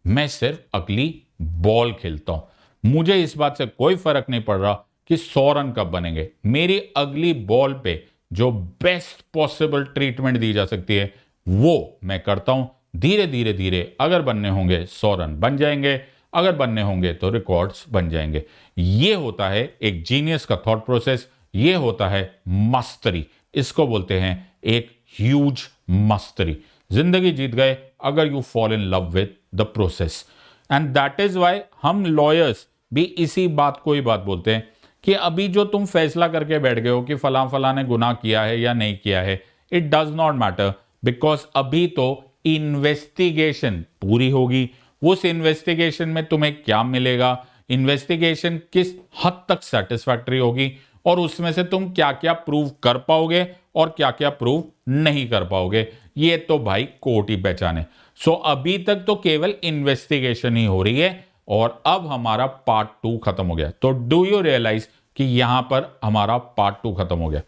मैं सिर्फ अगली बॉल खेलता हूं, मुझे इस बात से कोई फर्क नहीं पड़ रहा कि 100 रन कब बनेंगे। मेरी अगली बॉल पे जो बेस्ट पॉसिबल ट्रीटमेंट दी जा सकती है वो मैं करता हूं। धीरे धीरे धीरे अगर बनने होंगे 100 रन बन जाएंगे, अगर बनने होंगे तो रिकॉर्ड्स बन जाएंगे। ये होता है एक जीनियस का थॉट प्रोसेस, ये होता है मस्तरी, इसको बोलते हैं एक ह्यूज मस्तरी। जिंदगी जीत गए अगर you fall in love with the process. And that is why हम लॉयर्स भी इसी बात को ही बात बोलते हैं कि अभी जो तुम फैसला करके बैठ गए हो कि फला फला ने गुनाह किया है या नहीं किया है, it does not matter, because अभी तो इन्वेस्टिगेशन पूरी होगी। उस इन्वेस्टिगेशन में तुम्हें क्या मिलेगा, इन्वेस्टिगेशन किस हद तक सेटिस्फैक्टरी होगी, और उसमें से तुम क्या क्या प्रूव कर पाओगे और क्या क्या प्रूव नहीं कर पाओगे, ये तो भाई कोर्ट ही पहचाने। सो अभी तक तो केवल इन्वेस्टिगेशन ही हो रही है और अब हमारा पार्ट 2 खत्म हो गया। तो डू यू रियलाइज कि यहां पर हमारा पार्ट 2 खत्म हो गया।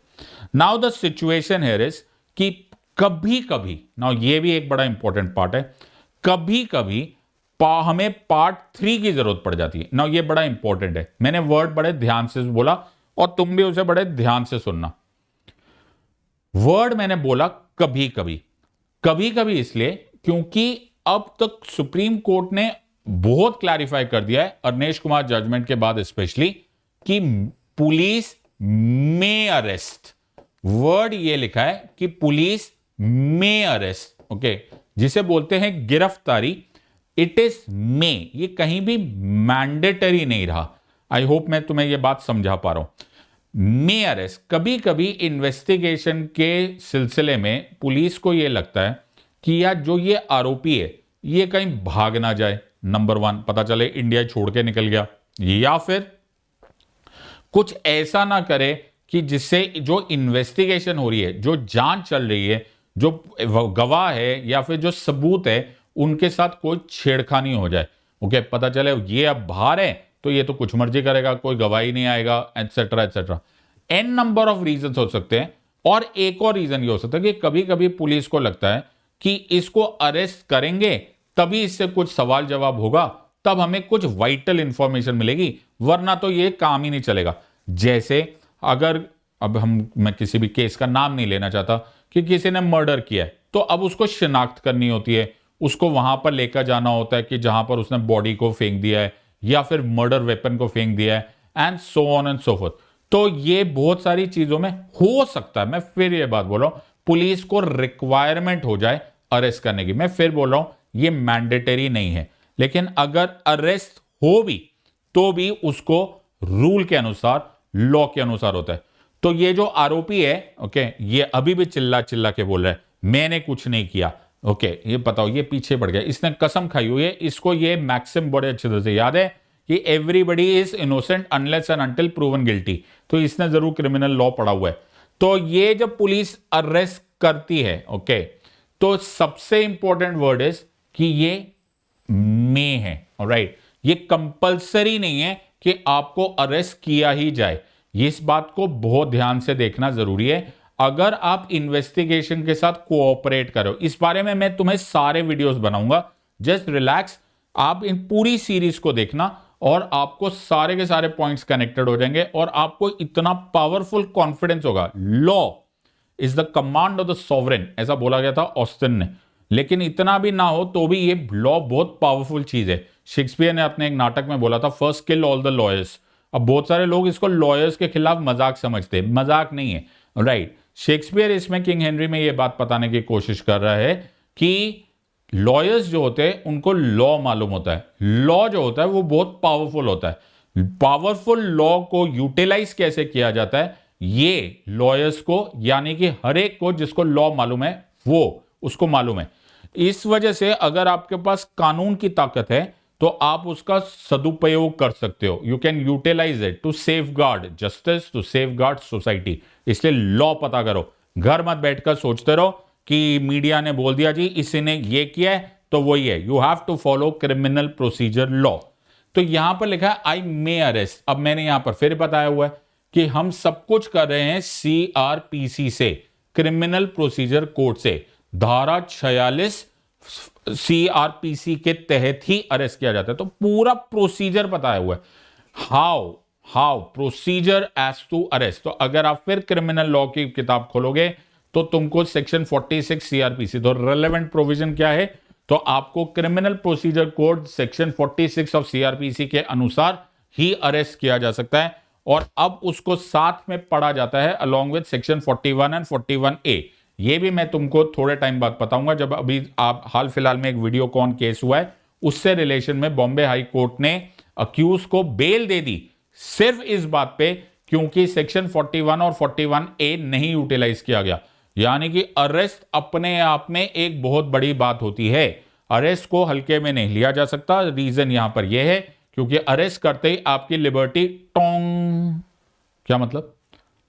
Now the situation here is कि कभी कभी, नाउ ये भी एक बड़ा इंपॉर्टेंट पार्ट है, कभी कभी हमें पार्ट 3 की जरूरत पड़ जाती है। नाउ ये बड़ा इंपॉर्टेंट है, मैंने वर्ड बड़े ध्यान से बोला और तुम भी उसे बड़े ध्यान से सुनना। वर्ड मैंने बोला कभी कभी, कभी कभी इसलिए क्योंकि अब तक सुप्रीम कोर्ट ने बहुत क्लैरिफाई कर दिया है अरनेश कुमार जजमेंट के बाद स्पेशली, कि पुलिस मे अरेस्ट, वर्ड ये लिखा है कि पुलिस मे अरेस्ट, ओके, जिसे बोलते हैं गिरफ्तारी। इट इज मे, ये कहीं भी मैंडेटरी नहीं रहा। आई होप मैं तुम्हें यह बात समझा पा रहा हूं। मे अरेस्ट, कभी कभी इन्वेस्टिगेशन के सिलसिले में पुलिस को यह लगता है कि यार जो ये आरोपी है ये कहीं भाग ना जाए, नंबर 1, पता चले इंडिया छोड़ के निकल गया, या फिर कुछ ऐसा ना करे कि जिससे जो इन्वेस्टिगेशन हो रही है, जो जांच चल रही है, जो गवाह है या फिर जो सबूत है, उनके साथ कोई छेड़खानी हो जाए। ओके, पता चले ये अब बाहर है तो ये तो कुछ मर्जी करेगा, कोई गवाही नहीं आएगा, etcetera etcetera. N number of reasons हो सकते हैं। और एक और रीजन ये हो सकता है कि कभी कभी पुलिस को लगता है कि इसको अरेस्ट करेंगे तभी इससे कुछ सवाल जवाब होगा, तब हमें कुछ वाइटल इंफॉर्मेशन मिलेगी, वरना तो ये काम ही नहीं चलेगा। जैसे अगर अब मैं किसी भी केस का नाम नहीं लेना चाहता कि किसी ने मर्डर किया है, तो अब उसको शिनाख्त करनी होती है, उसको वहां पर लेकर जाना होता है कि जहां पर उसने बॉडी को फेंक दिया है या फिर मर्डर वेपन को फेंक दिया है, and so on and so fourth. तो ये बहुत सारी चीजों में हो सकता है, मैं फिर ये बात बोल रहा हूं, पुलिस को रिक्वायरमेंट हो जाए अरेस्ट करने की। मैं फिर बोल रहा हूं ये मैंडेटरी नहीं है, लेकिन अगर अरेस्ट हो भी तो भी उसको रूल के अनुसार, लॉ के अनुसार होता है। तो ये जो आरोपी है, ओके, ये अभी भी चिल्ला चिल्ला के बोल रहा है मैंने कुछ नहीं किया। ओके, ये बताओ, ये पीछे पड़ गया, इसने कसम खाई हुई है, इसको ये मैक्सिम बड़े अच्छे तरह से याद है कि everybody is innocent unless and until proven guilty. तो इसने जरूर क्रिमिनल लॉ पढ़ा हुआ है। तो ये जब पुलिस अरेस्ट करती है, ओके, तो सबसे इंपॉर्टेंट वर्ड इज कि ये मे है, ऑलराइट। ये कंपल्सरी नहीं है कि आपको अरेस्ट किया ही जाए। इस बात को बहुत ध्यान से देखना जरूरी है अगर आप इन्वेस्टिगेशन के साथ कोऑपरेट करो। इस बारे में मैं तुम्हें सारे वीडियोस बनाऊंगा, जस्ट रिलैक्स। आप इन पूरी सीरीज को देखना और आपको सारे के सारे पॉइंट्स कनेक्टेड हो जाएंगे और आपको इतना पावरफुल कॉन्फिडेंस होगा। Law is the command of the sovereign, ऐसा बोला गया था ऑस्टिन ने। लेकिन इतना भी ना हो तो भी ये लॉ बहुत पावरफुल चीज है। शेक्सपियर ने अपने एक नाटक में बोला था, first kill all the lawyers. अब बहुत सारे लोग इसको लॉयर्स के खिलाफ मजाक समझते हैं, मजाक नहीं है, राइट। शेक्सपियर इसमें किंग हेनरी में ये बात बताने की कोशिश कर रहा है कि लॉयर्स जो होते हैं उनको लॉ मालूम होता है, लॉ जो होता है वो बहुत पावरफुल होता है। पावरफुल लॉ को यूटिलाइज कैसे किया जाता है ये लॉयर्स को, यानी कि हर एक को जिसको लॉ मालूम है वो उसको मालूम है। इस वजह से अगर आपके पास कानून की ताकत है तो आप उसका सदुपयोग कर सकते हो। You can utilise it to safeguard justice, to safeguard society. इसलिए लॉ पता करो, घर मत बैठकर सोचते रहो कि मीडिया ने बोल दिया जी इसी ने ये किया है तो वही है। You have to follow criminal procedure law. तो यहां पर लिखा है आई मे अरेस्ट। अब मैंने यहां पर फिर बताया हुआ है कि हम सब कुछ कर रहे हैं CRPC से, क्रिमिनल प्रोसीजर कोड से। धारा 46 CRPC के तहत ही अरेस्ट किया जाता है। तो पूरा प्रोसीजर बताया हुआ है, how procedure as to arrest. तो अगर आप फिर क्रिमिनल लॉ की किताब खोलोगे तो तुमको सेक्शन 46 CRPC, तो रेलेवेंट प्रोविजन क्या है, तो आपको criminal procedure code section 46 of CRPC के अनुसार ही अरेस्ट किया जा सकता है। और अब उसको साथ में पढ़ा जाता है along with section 41 and 41A। ये भी मैं तुमको थोड़े टाइम बाद बताऊंगा, जब अभी आप हाल फिलहाल में एक वीडियो कॉन केस हुआ है उससे रिलेशन में बॉम्बे हाई कोर्ट ने अक्यूज को बेल दे दी सिर्फ इस बात पे क्योंकि सेक्शन 41 और 41A नहीं यूटिलाइज किया गया। यानी कि अरेस्ट अपने आप में एक बहुत बड़ी बात होती है, अरेस्ट को हल्के में नहीं लिया जा सकता। रीजन यहां पर यह है क्योंकि अरेस्ट करते ही आपकी लिबर्टी टोंग, क्या मतलब,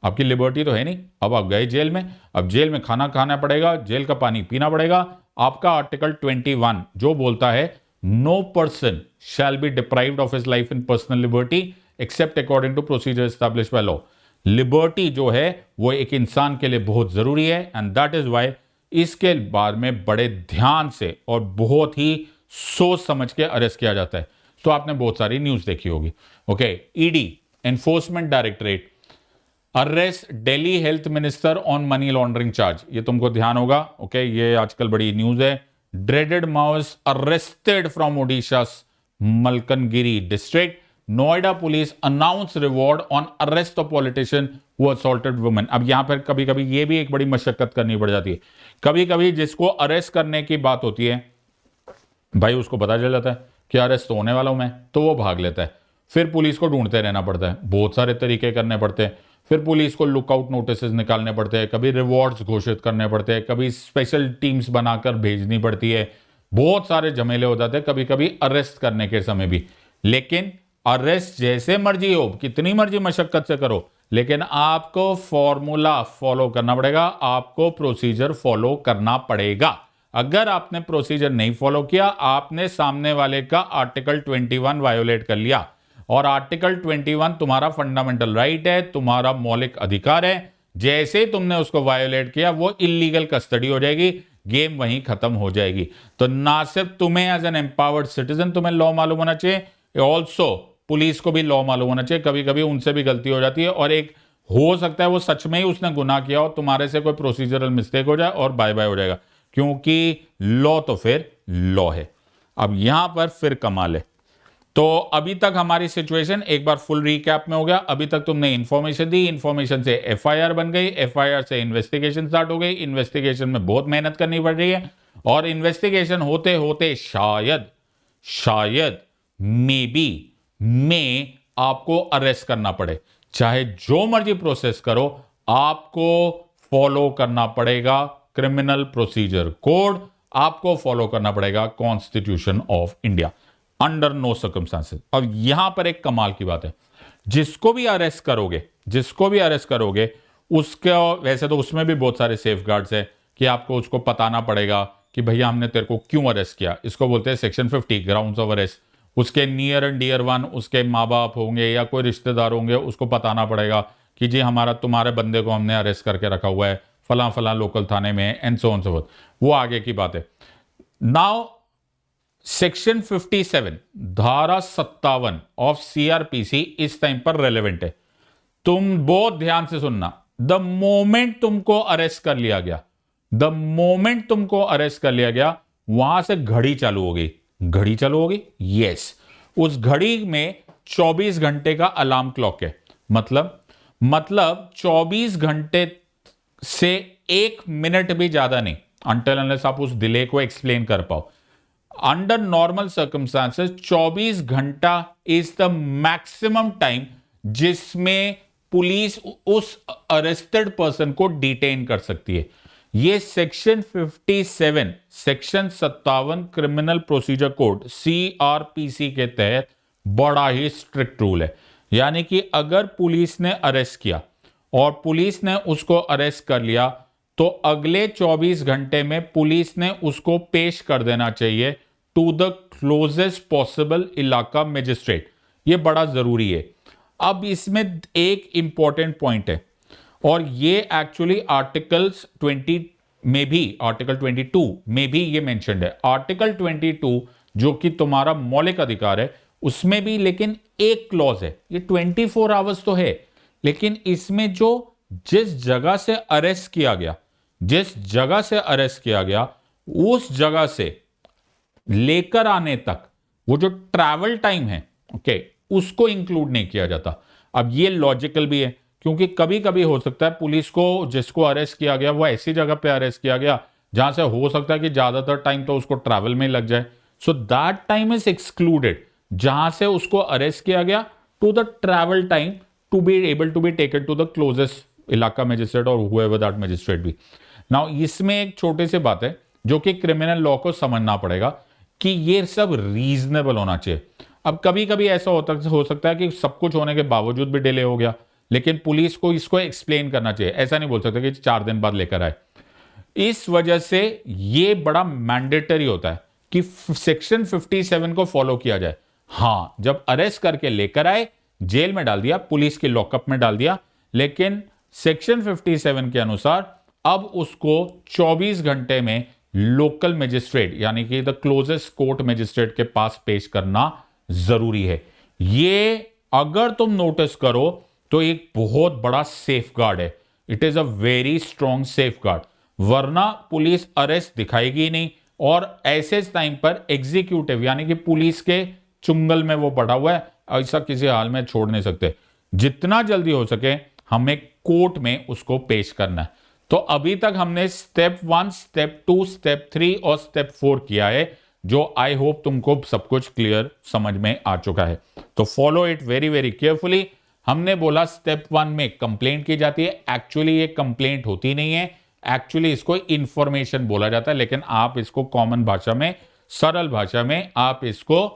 आपकी लिबर्टी तो है नहीं। अब आप गए जेल में, अब जेल में खाना खाना पड़ेगा, जेल का पानी पीना पड़ेगा। आपका आर्टिकल 21 जो बोलता है no person shall be deprived of his life in personal liberty except according to procedure established by law. Liberty जो है वो एक इंसान के लिए बहुत जरूरी है, एंड दैट इज वाई इसके बारे में बड़े ध्यान से और बहुत ही सोच समझ के अरेस्ट किया जाता है। तो आपने बहुत सारी न्यूज देखी होगी। Okay, ED enforcement directorate arrest Delhi health minister on money laundering charge, ये तुमको ध्यान होगा। ओके, ये आजकल बड़ी न्यूज है। Dreaded Maoist arrested from Odisha Malkangiri district. Noida police announce reward on arrest of politician who assaulted women. अब यहां पर कभी कभी ये भी एक बड़ी मशक्कत करनी पड़ जाती है। कभी कभी जिसको अरेस्ट करने की बात होती है भाई उसको पता चल जाता है कि अरेस्ट होने वाला हूं मैं, तो वो भाग लेता है। फिर पुलिस को ढूंढते रहना पड़ता है, बहुत सारे तरीके करने पड़ते हैं। फिर पुलिस को लुकआउट नोटिस निकालने पड़ते हैं, कभी रिवॉर्ड्स घोषित करने पड़ते हैं, कभी स्पेशल टीम्स बनाकर भेजनी पड़ती है। बहुत सारे झमेले हो जाते हैं कभी कभी अरेस्ट करने के समय भी। लेकिन अरेस्ट जैसे मर्जी हो, कितनी मर्जी मशक्कत से करो, लेकिन आपको फॉर्मूला फॉलो करना पड़ेगा, आपको प्रोसीजर फॉलो करना पड़ेगा। अगर आपने प्रोसीजर नहीं फॉलो किया, आपने सामने वाले का आर्टिकल 21 वायोलेट कर लिया। और आर्टिकल 21 तुम्हारा फंडामेंटल राइट है, तुम्हारा मौलिक अधिकार है जैसे ही तुमने उसको वायोलेट किया वो इलीगल कस्टडी हो जाएगी, गेम वहीं खत्म हो जाएगी। तो ना सिर्फ तुम्हें एज एन एम्पावर्ड सिटीजन तुम्हें लॉ मालूम होना चाहिए, ऑल्सो पुलिस को भी लॉ मालूम होना चाहिए। कभी कभी उनसे भी गलती हो जाती है और एक हो सकता है वो सच में ही उसने गुनाह किया हो, तुम्हारे से कोई प्रोसीजरल मिस्टेक हो जाए और बाय बाय हो जाएगा, क्योंकि लॉ तो फिर लॉ है। अब यहां पर फिर कमाल है। तो अभी तक हमारी सिचुएशन एक बार फुल रिकैप में हो गया। अभी तक तुमने इंफॉर्मेशन दी, इंफॉर्मेशन से एफआईआर बन गई, एफआईआर से इन्वेस्टिगेशन स्टार्ट हो गई, इन्वेस्टिगेशन में बहुत मेहनत करनी पड़ रही है और इन्वेस्टिगेशन होते होते शायद मे बी में आपको अरेस्ट करना पड़े। चाहे जो मर्जी प्रोसेस करो, आपको फॉलो करना पड़ेगा क्रिमिनल प्रोसीजर कोड, आपको फॉलो करना पड़ेगा constitution of India under no circumstances. अब यहां पर एक कमाल की बात है, जिसको भी अरेस्ट करोगे उसका, वैसे तो उसमें भी बहुत सारे सेफ गार्ड्स है कि आपको उसको बताना पड़ेगा कि भैया हमने तेरे को क्यों अरेस्ट किया। इसको बोलते हैं सेक्शन 50 ग्राउंड्स ऑफ अरेस्ट। उसके नियर एंड डियर वन, उसके माँ बाप होंगे या कोई रिश्तेदार होंगे, उसको बताना पड़ेगा कि जी हमारा तुम्हारे बंदे को हमने अरेस्ट करके रखा हुआ है फला फला लोकल थाने में and so on so fourth. वो आगे की बात है। नाउ सेक्शन 57 धारा 57 ऑफ सीआरपीसी इस टाइम पर रेलेवेंट है। तुम बहुत ध्यान से सुनना, द मोमेंट तुमको अरेस्ट कर लिया गया, वहां से घड़ी चालू हो गई। यस, उस घड़ी में 24 घंटे का अलार्म क्लॉक है। मतलब 24 घंटे से 1 मिनट भी ज्यादा नहीं, अनटिल अनलेस आप उस डिले को एक्सप्लेन कर पाओ। अंडर नॉर्मल सर्कमस्टांसेस 24 घंटा इज द मैक्सिमम टाइम जिसमें पुलिस उस अरेस्टेड पर्सन को डिटेन कर सकती है। ये section 57 section 57 criminal procedure code CrPC के तहत बड़ा ही स्ट्रिक्ट रूल है। यानी कि अगर पुलिस ने अरेस्ट किया और पुलिस ने उसको अरेस्ट कर लिया तो अगले 24 घंटे में पुलिस ने उसको पेश कर देना चाहिए टू द क्लोजेस्ट पॉसिबल इलाका मजिस्ट्रेट। ये बड़ा जरूरी है। अब इसमें एक इंपॉर्टेंट पॉइंट है और ये एक्चुअली आर्टिकल्स 20 में भी, आर्टिकल 22 में भी ये मेंशन्ड है। आर्टिकल 22 जो कि तुम्हारा मौलिक अधिकार है उसमें भी, लेकिन एक क्लॉज है, ये 24 आवर्स तो है, लेकिन इसमें जो जिस जगह से अरेस्ट किया गया उस जगह से लेकर आने तक वो जो ट्रैवल टाइम है, ओके, उसको इंक्लूड नहीं किया जाता। अब ये लॉजिकल भी है क्योंकि कभी कभी हो सकता है पुलिस को जिसको अरेस्ट किया गया वो ऐसी जगह पे अरेस्ट किया गया जहां से हो सकता है कि ज्यादातर टाइम तो उसको ट्रैवल में लग जाए। So that time is excluded, जहां से उसको अरेस्ट किया गया to the travel time to be able to be taken to the closest इलाका मजिस्ट्रेट और हुएवर दैट मजिस्ट्रेट भी। नाउ इसमें एक छोटी सी बात है जो कि क्रिमिनल लॉ को समझना पड़ेगा कि ये सब रीजनेबल होना चाहिए। अब कभी कभी ऐसा हो सकता है कि सब कुछ होने के बावजूद भी डिले हो गया, लेकिन पुलिस को इसको एक्सप्लेन करना चाहिए। ऐसा नहीं बोल सकता कि 4 दिन बाद लेकर आए। इस वजह से ये बड़ा मैंडेटरी होता है कि सेक्शन 57 को फॉलो किया जाए। हां, जब अरेस्ट करके लेकर आए, जेल में डाल दिया, पुलिस के लॉकअप में डाल दिया, लेकिन सेक्शन 57 के अनुसार अब उसको 24 घंटे में लोकल मजिस्ट्रेट यानी कि द क्लोजेस्ट कोर्ट मजिस्ट्रेट के पास पेश करना जरूरी है। ये अगर तुम नोटिस करो तो एक बहुत बड़ा सेफ गार्ड है। It is a very strong safe guard, वरना पुलिस अरेस्ट दिखाएगी नहीं और ऐसे टाइम पर एग्जीक्यूटिव यानी कि पुलिस के चुंगल में वो पड़ा हुआ है, ऐसा किसी हाल में छोड़ नहीं सकते। जितना जल्दी हो सके हमें कोर्ट में उसको पेश करना है। तो अभी तक हमने स्टेप 1, स्टेप 2, स्टेप 3 और स्टेप 4 किया है, जो आई होप तुमको सब कुछ क्लियर समझ में आ चुका है। तो follow it very very carefully. हमने बोला स्टेप 1 में कंप्लेंट की जाती है, एक्चुअली ये कंप्लेंट होती नहीं है, एक्चुअली इसको इंफॉर्मेशन बोला जाता है, लेकिन आप इसको कॉमन भाषा में, सरल भाषा में आप इसको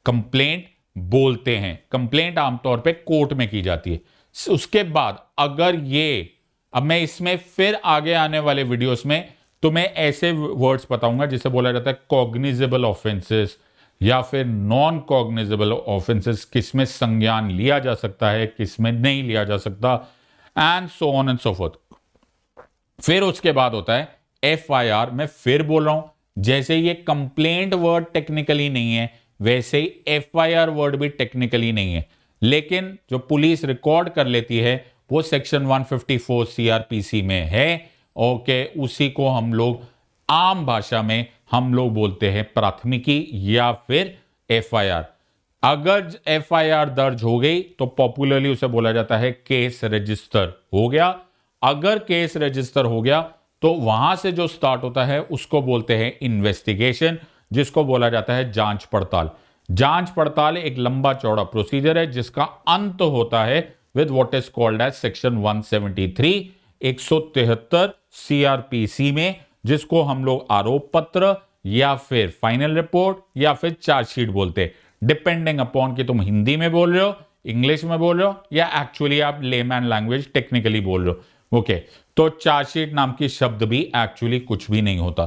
कंप्लेंट बोलते हैं। कंप्लेंट आमतौर पे कोर्ट में की जाती है। उसके बाद अगर ये, अब मैं इसमें फिर आगे आने वाले वीडियोस में तुम्हें ऐसे वर्ड्स बताऊंगा जिसे बोला जाता है कॉग्निजेबल ऑफेंसेस या फिर नॉन कॉग्निजेबल ऑफेंसेस, किसमें संज्ञान लिया जा सकता है, किसमें नहीं लिया जा सकता। And so on and so fourth. फिर उसके बाद होता है FIR। मैं फिर बोल रहा हूं, जैसे ये कंप्लेंट वर्ड टेक्निकली नहीं है, वैसे ही FIR वर्ड भी टेक्निकली नहीं है, लेकिन जो पुलिस रिकॉर्ड कर लेती है वो सेक्शन 154 CRPC में है। ओके, उसी को हम लोग आम भाषा में हम लोग बोलते हैं प्राथमिकी या फिर FIR। अगर FIR दर्ज हो गई तो पॉपुलरली उसे बोला जाता है केस रजिस्टर हो गया। अगर केस रजिस्टर हो गया तो वहां से जो स्टार्ट होता है उसको बोलते हैं इन्वेस्टिगेशन, जिसको बोला जाता है जांच पड़ताल। जांच पड़ताल एक लंबा चौड़ा प्रोसीजर है जिसका अंत होता है with what is called as section 173 173 CRPC में, जिसको हम लोग आरोप पत्र या फिर फाइनल रिपोर्ट या फिर चार्जशीट बोलते हैं, डिपेंडिंग अपॉन कि तुम हिंदी में बोल रहे हो, इंग्लिश में बोल रहे हो या एक्चुअली आप लेमैन लैंग्वेज टेक्निकली बोल रहे हो। ओके, तो चार्जशीट नाम की शब्द भी एक्चुअली कुछ भी नहीं होता।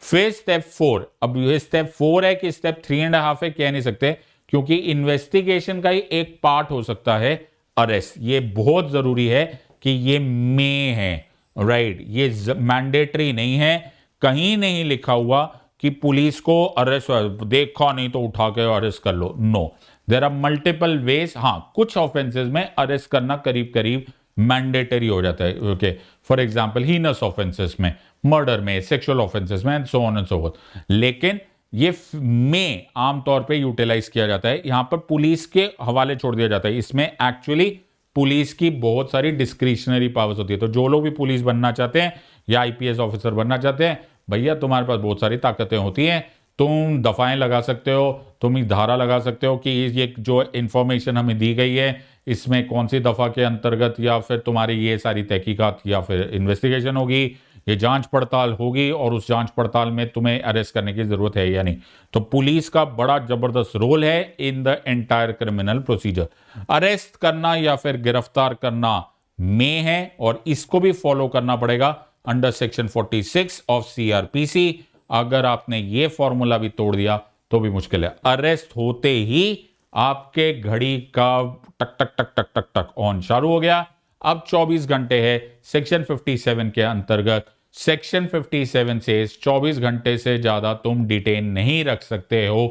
फिर स्टेप 4, अब ये स्टेप 4 है कि स्टेप 3.5 है कह नहीं सकते, क्योंकि इन्वेस्टिगेशन का ही एक पार्ट हो सकता है अरेस्ट। ये बहुत जरूरी है कि ये में है, राइट, ये मैंडेटरी नहीं है, कहीं नहीं लिखा हुआ कि पुलिस को अरेस्ट देखा नहीं तो उठा के अरेस्ट कर लो। No, there are multiple ways. हाँ, कुछ ऑफेंसेस में अरेस्ट करना करीब करीब मैंडेटरी हो जाता है। Okay, for example heinous offences में, मर्डर में, सेक्सुअल ऑफेंसेस में and so on and so fourth. लेकिन ये में आमतौर पे यूटिलाइज किया जाता है, यहां पर पुलिस के हवाले छोड़ दिया जाता है। इसमें एक्चुअली पुलिस की बहुत सारी डिस्क्रिशनरी पावर्स होती है। तो जो लोग भी पुलिस बनना चाहते हैं या IPS ऑफिसर बनना चाहते हैं, भैया तुम्हारे पास बहुत सारी ताकतें होती हैं। तुम दफाएं लगा सकते हो, तुम एक धारा लगा सकते हो कि ये जो इंफॉर्मेशन हमें दी गई है इसमें कौन सी दफा के अंतर्गत या फिर तुम्हारी ये सारी तहकीकात या फिर इन्वेस्टिगेशन होगी, ये जांच पड़ताल होगी और उस जांच पड़ताल में तुम्हें अरेस्ट करने की जरूरत है या नहीं। तो पुलिस का बड़ा जबरदस्त रोल है in the entire criminal procedure. Arrest करना या फिर गिरफ्तार करना में है और इसको भी फॉलो करना पड़ेगा अंडर सेक्शन 46 ऑफ CRPC। अगर आपने ये फॉर्मूला भी तोड़ दिया तो भी मुश्किल है। अरेस्ट होते ही आपके घड़ी का टक टक टक टक टक टक ऑन चालू हो गया। अब 24 घंटे है सेक्शन 57 के अंतर्गत। सेक्शन 57 से 24 घंटे से ज्यादा तुम डिटेन नहीं रख सकते हो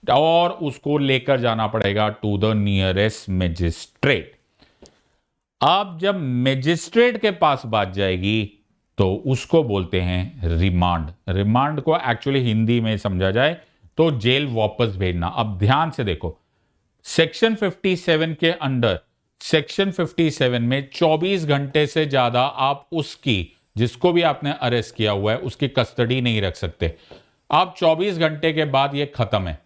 और उसको लेकर जाना पड़ेगा टू द नियरेस्ट मजिस्ट्रेट। अब जब मजिस्ट्रेट के पास बात जाएगी तो उसको बोलते हैं रिमांड। रिमांड को एक्चुअली हिंदी में समझा जाए तो जेल वापस भेजना। अब ध्यान से देखो, सेक्शन 57 के अंडर, सेक्शन 57 में 24 घंटे से ज्यादा आप उसकी, जिसको भी आपने अरेस्ट किया हुआ है, उसकी कस्टडी नहीं रख सकते। अब 24 घंटे के बाद ये खत्म है।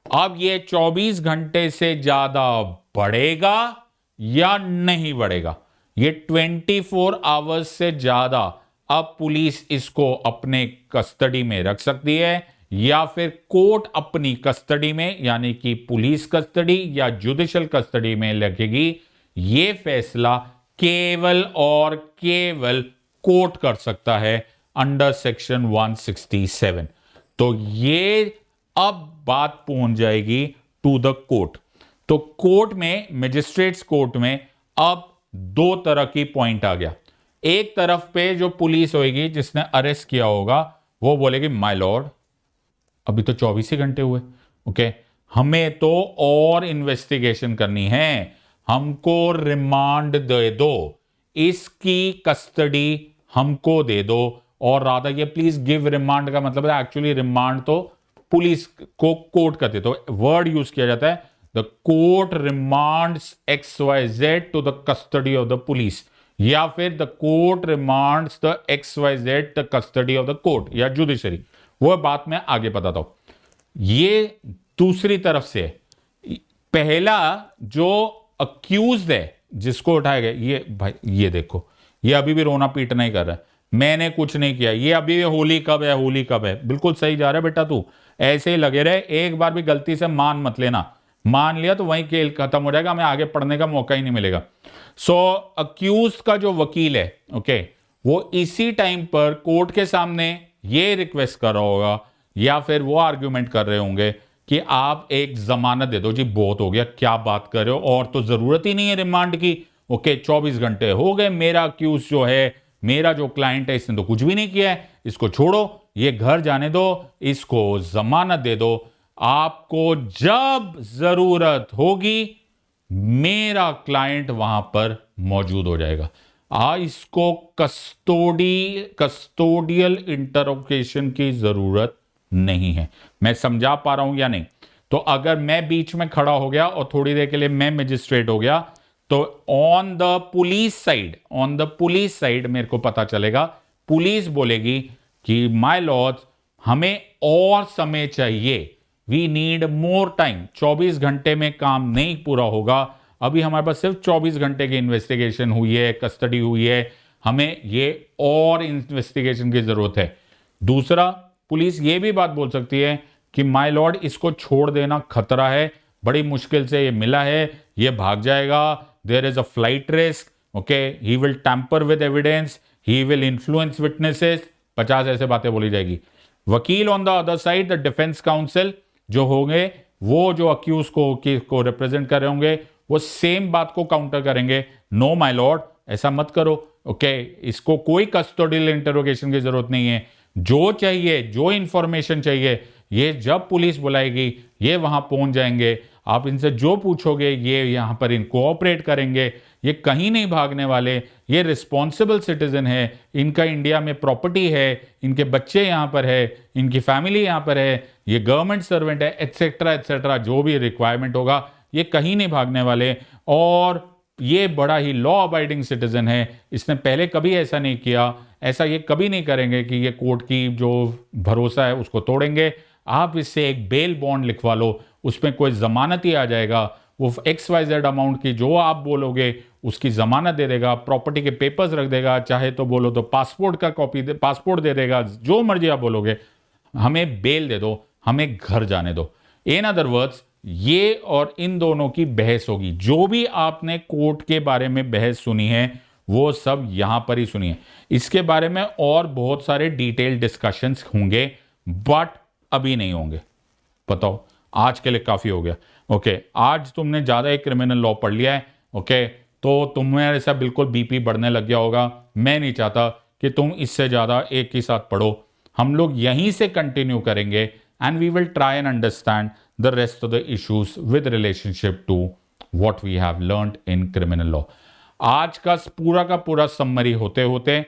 अब ये 24 घंटे से ज्यादा बढ़ेगा या नहीं बढ़ेगा, ये 24 आवर्स से ज्यादा अब पुलिस इसको अपने कस्टडी में रख सकती है या फिर कोर्ट अपनी कस्टडी में, यानी कि पुलिस कस्टडी या जुडिशियल कस्टडी में रखेगी। यह फैसला केवल और केवल कोर्ट कर सकता है अंडर सेक्शन 167। तो ये अब बात पहुंच जाएगी टू द कोर्ट। तो कोर्ट में, मजिस्ट्रेट्स कोर्ट में अब दो तरह की पॉइंट आ गया। एक तरफ पे जो पुलिस होगी जिसने अरेस्ट किया होगा वो बोलेगी माय लॉर्ड अभी तो 24 ही घंटे हुए, ओके, हमें तो और इन्वेस्टिगेशन करनी है, हमको रिमांड दे दो, इसकी कस्टडी हमको दे दो। और राधा ये प्लीज गिव रिमांड का मतलब है एक्चुअली रिमांड तो पुलिस को कोर्ट करते, तो वर्ड यूज किया जाता है the court remands XYZ to the custody of the police, या फिर the court remands the XYZ the custody of the court या जुडिशरी। वो बात मैं आगे बताता हूं। ये दूसरी तरफ से पहला जो अक्यूज्ड है जिसको उठाया गया, ये भाई ये देखो, ये अभी भी रोना पीटना ही कर रहा है, मैंने कुछ नहीं किया, ये अभी भी होली कब है, होली कब है। बिल्कुल सही जा रहा है बेटा, तू ऐसे ही लगे रहे, एक बार भी गलती से मान मत लेना, मान लिया तो वहीं खेल खत्म हो जाएगा, हमें आगे पढ़ने का मौका ही नहीं मिलेगा। सो अक्यूज का जो वकील है, ओके, वो इसी टाइम पर कोर्ट के सामने ये रिक्वेस्ट कर रहा होगा या फिर वो आर्ग्यूमेंट कर रहे होंगे कि आप एक जमानत दे दो जी, बहुत हो गया, क्या बात कर रहे हो, और तो जरूरत ही नहीं है रिमांड की, ओके 24 घंटे हो गए, मेरा अक्यूज जो है, मेरा जो क्लाइंट है, इसने तो कुछ भी नहीं किया है, इसको छोड़ो, ये घर जाने दो, इसको जमानत दे दो, आपको जब जरूरत होगी मेरा क्लाइंट वहां पर मौजूद हो जाएगा। इसको कस्टोडियल इंटरोगेशन की जरूरत नहीं है। मैं समझा पा रहा हूं या नहीं? तो अगर मैं बीच में खड़ा हो गया और थोड़ी देर के लिए मैं मजिस्ट्रेट हो गया, तो ऑन द पुलिस साइड मेरे को पता चलेगा, पुलिस बोलेगी कि माय लॉर्ड हमें और समय चाहिए, वी नीड मोर टाइम, 24 घंटे में काम नहीं पूरा होगा, अभी हमारे पास सिर्फ 24 घंटे की इन्वेस्टिगेशन हुई है, कस्टडी हुई है, हमें ये और इन्वेस्टिगेशन की जरूरत है। दूसरा, पुलिस ये भी बात बोल सकती है कि माय लॉर्ड इसको छोड़ देना खतरा है, बड़ी मुश्किल से ये मिला है, ये भाग जाएगा, there is a flight risk, okay, he will tamper with evidence, he will influence witnesses, 50 ऐसे बातें बोली जाएगी। वकील on the other side, the defence counsel जो होंगे, वो जो अक्यूज को रिप्रेजेंट कर रहे होंगे, वो सेम बात को काउंटर करेंगे, नो माय लॉर्ड ऐसा मत करो, ओके, इसको कोई कस्टोडियल इंटरोगेशन की जरूरत नहीं है, जो चाहिए, जो इंफॉर्मेशन चाहिए, ये जब पुलिस बुलाएगी ये वहां पहुंच जाएंगे, आप इनसे जो पूछोगे ये यहां पर कोऑपरेट करेंगे, ये कहीं नहीं भागने वाले, ये रिस्पॉन्सिबल सिटीजन है, इनका इंडिया में प्रॉपर्टी है, इनके बच्चे यहां पर है, इनकी फैमिली यहां पर है, ये गवर्नमेंट सर्वेंट है, एटसेट्रा एटसेट्रा, जो भी रिक्वायरमेंट होगा, ये कहीं नहीं भागने वाले, और ये बड़ा ही लॉ अबाइडिंग सिटीजन है, इसने पहले कभी ऐसा नहीं किया, ऐसा ये कभी नहीं करेंगे कि ये कोर्ट की जो भरोसा है उसको तोड़ेंगे। आप इससे एक बेल बॉन्ड लिखवा लो, उसमें कोई जमानत ही आ जाएगा, वो XYZ अमाउंट की जो आप बोलोगे उसकी जमानत दे देगा, प्रॉपर्टी के पेपर्स रख देगा, चाहे तो बोलो तो पासपोर्ट का कॉपी पासपोर्ट दे देगा, जो मर्जी आप बोलोगे, हमें बेल दे दो, हमें घर जाने दो। इन अदर वर्ड्स, ये और इन दोनों की बहस होगी, जो भी आपने कोर्ट के बारे में बहस सुनी है वो सब यहां पर ही सुनिए, इसके बारे में और बहुत सारे डिटेल डिस्कशंस होंगे, बट अभी नहीं होंगे। बताओ, आज के लिए काफी हो गया, ओके, आज तुमने ज्यादा एक क्रिमिनल लॉ पढ़ लिया है, ओके, तो तुम्हें ऐसा बिल्कुल बीपी बढ़ने लग गया होगा, मैं नहीं चाहता कि तुम इससे ज्यादा एक ही साथ पढ़ो, हम लोग यहीं से कंटिन्यू करेंगे and we will try and understand the rest of the issues with relationship to what we have learned in criminal law। आज का पूरा समरी होते होते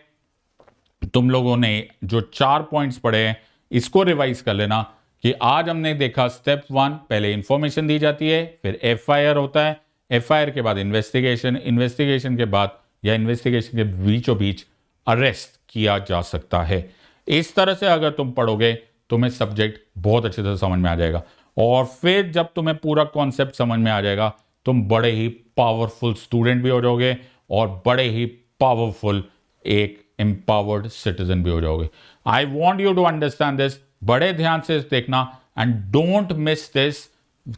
तुम लोगों ने जो 4 पॉइंट्स पढ़े हैं इसको रिवाइज कर लेना कि आज हमने देखा स्टेप 1, पहले इंफॉर्मेशन दी जाती है, फिर FIR होता है, FIR के बाद इन्वेस्टिगेशन, इन्वेस्टिगेशन के बाद या इन्वेस्टिगेशन के बीचों बीच अरेस्ट किया जा सकता है। इस तरह से अगर तुम पढ़ोगे तुम्हें सब्जेक्ट बहुत अच्छे से समझ में आ जाएगा, और फिर जब तुम्हें पूरा कॉन्सेप्ट समझ में आ जाएगा तुम बड़े ही पावरफुल स्टूडेंट भी हो जाओगे और बड़े ही पावरफुल एक एम्पावर्ड सिटीजन भी हो जाओगे। I want you to understand this, बड़े ध्यान से देखना and don't miss this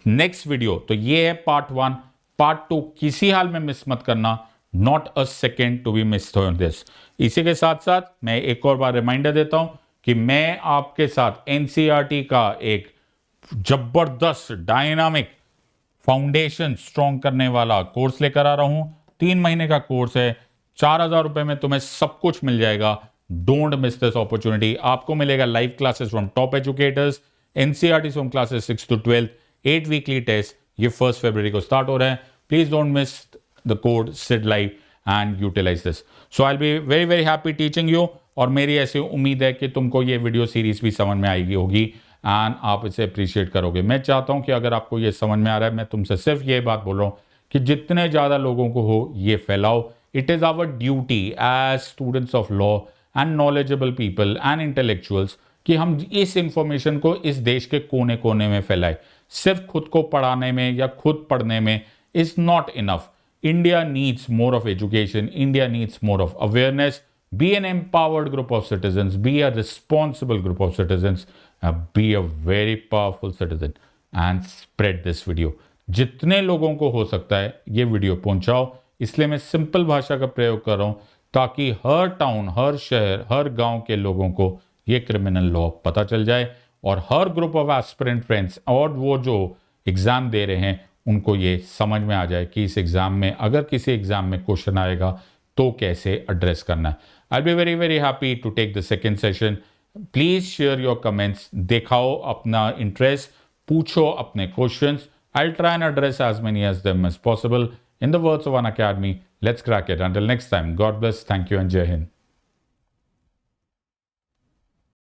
next video. तो ये है पार्ट 1, पार्ट 2 किसी हाल में मिस मत करना, not a second to be miss on this. इसी के साथ साथ मैं एक और बार रिमाइंडर देता हूं कि मैं आपके साथ NCERT का एक जबरदस्त डायनामिक फाउंडेशन स्ट्रॉन्ग करने वाला कोर्स लेकर आ रहा हूं। 3 महीने का कोर्स है, 4000 रुपए में तुम्हें सब कुछ मिल जाएगा। Don't miss this opportunity. आपको मिलेगा live classes from top educators, NCERT from classes 6 to 12, 8 weekly test. ये 1 फरवरी को स्टार्ट हो रहा है। Please don't miss the code Sid live and utilise this. So I will be very very happy teaching you, और मेरी ऐसी उम्मीद है कि तुमको ये वीडियो सीरीज भी समझ में आएगी होगी एंड आप इसे अप्रिशिएट करोगे। मैं चाहता हूं कि अगर आपको ये समझ में आ रहा है, मैं तुमसे सिर्फ ये बात बोल रहा हूं कि जितने ज़्यादा लोगों को हो ये फैलाओ। It is our duty as students of law and knowledgeable people and intellectuals कि हम इस इंफॉर्मेशन को इस देश के कोने कोने में फैलाएं। सिर्फ खुद को पढ़ाने में या खुद पढ़ने में is not enough. India needs more of education, India needs more of awareness. Be an empowered group of citizens, be a responsible group of citizens, be a very powerful citizen and spread this video। जितने लोगों को हो सकता है ये video पहुंचाओ। इसलिए मैं simple भाषा का प्रयोग कर रहा हूं ताकि हर टाउन, हर शहर, हर गांव के लोगों को ये क्रिमिनल लॉ पता चल जाए, और हर ग्रुप ऑफ एस्पिरेंट फ्रेंड्स और वो जो एग्जाम दे रहे हैं उनको ये समझ में आ जाए कि इस एग्ज़ाम में अगर किसी एग्ज़ाम में क्वेश्चन आएगा तो कैसे एड्रेस करना है। I be very very happy to take the second session. Please share your comments, दिखाओ अपना इंटरेस्ट, पूछो अपने questions. I'll try and address as many as them as possible. In the words of Unacademy, let's crack it. Until next time, God bless, thank you, and Jai Hind.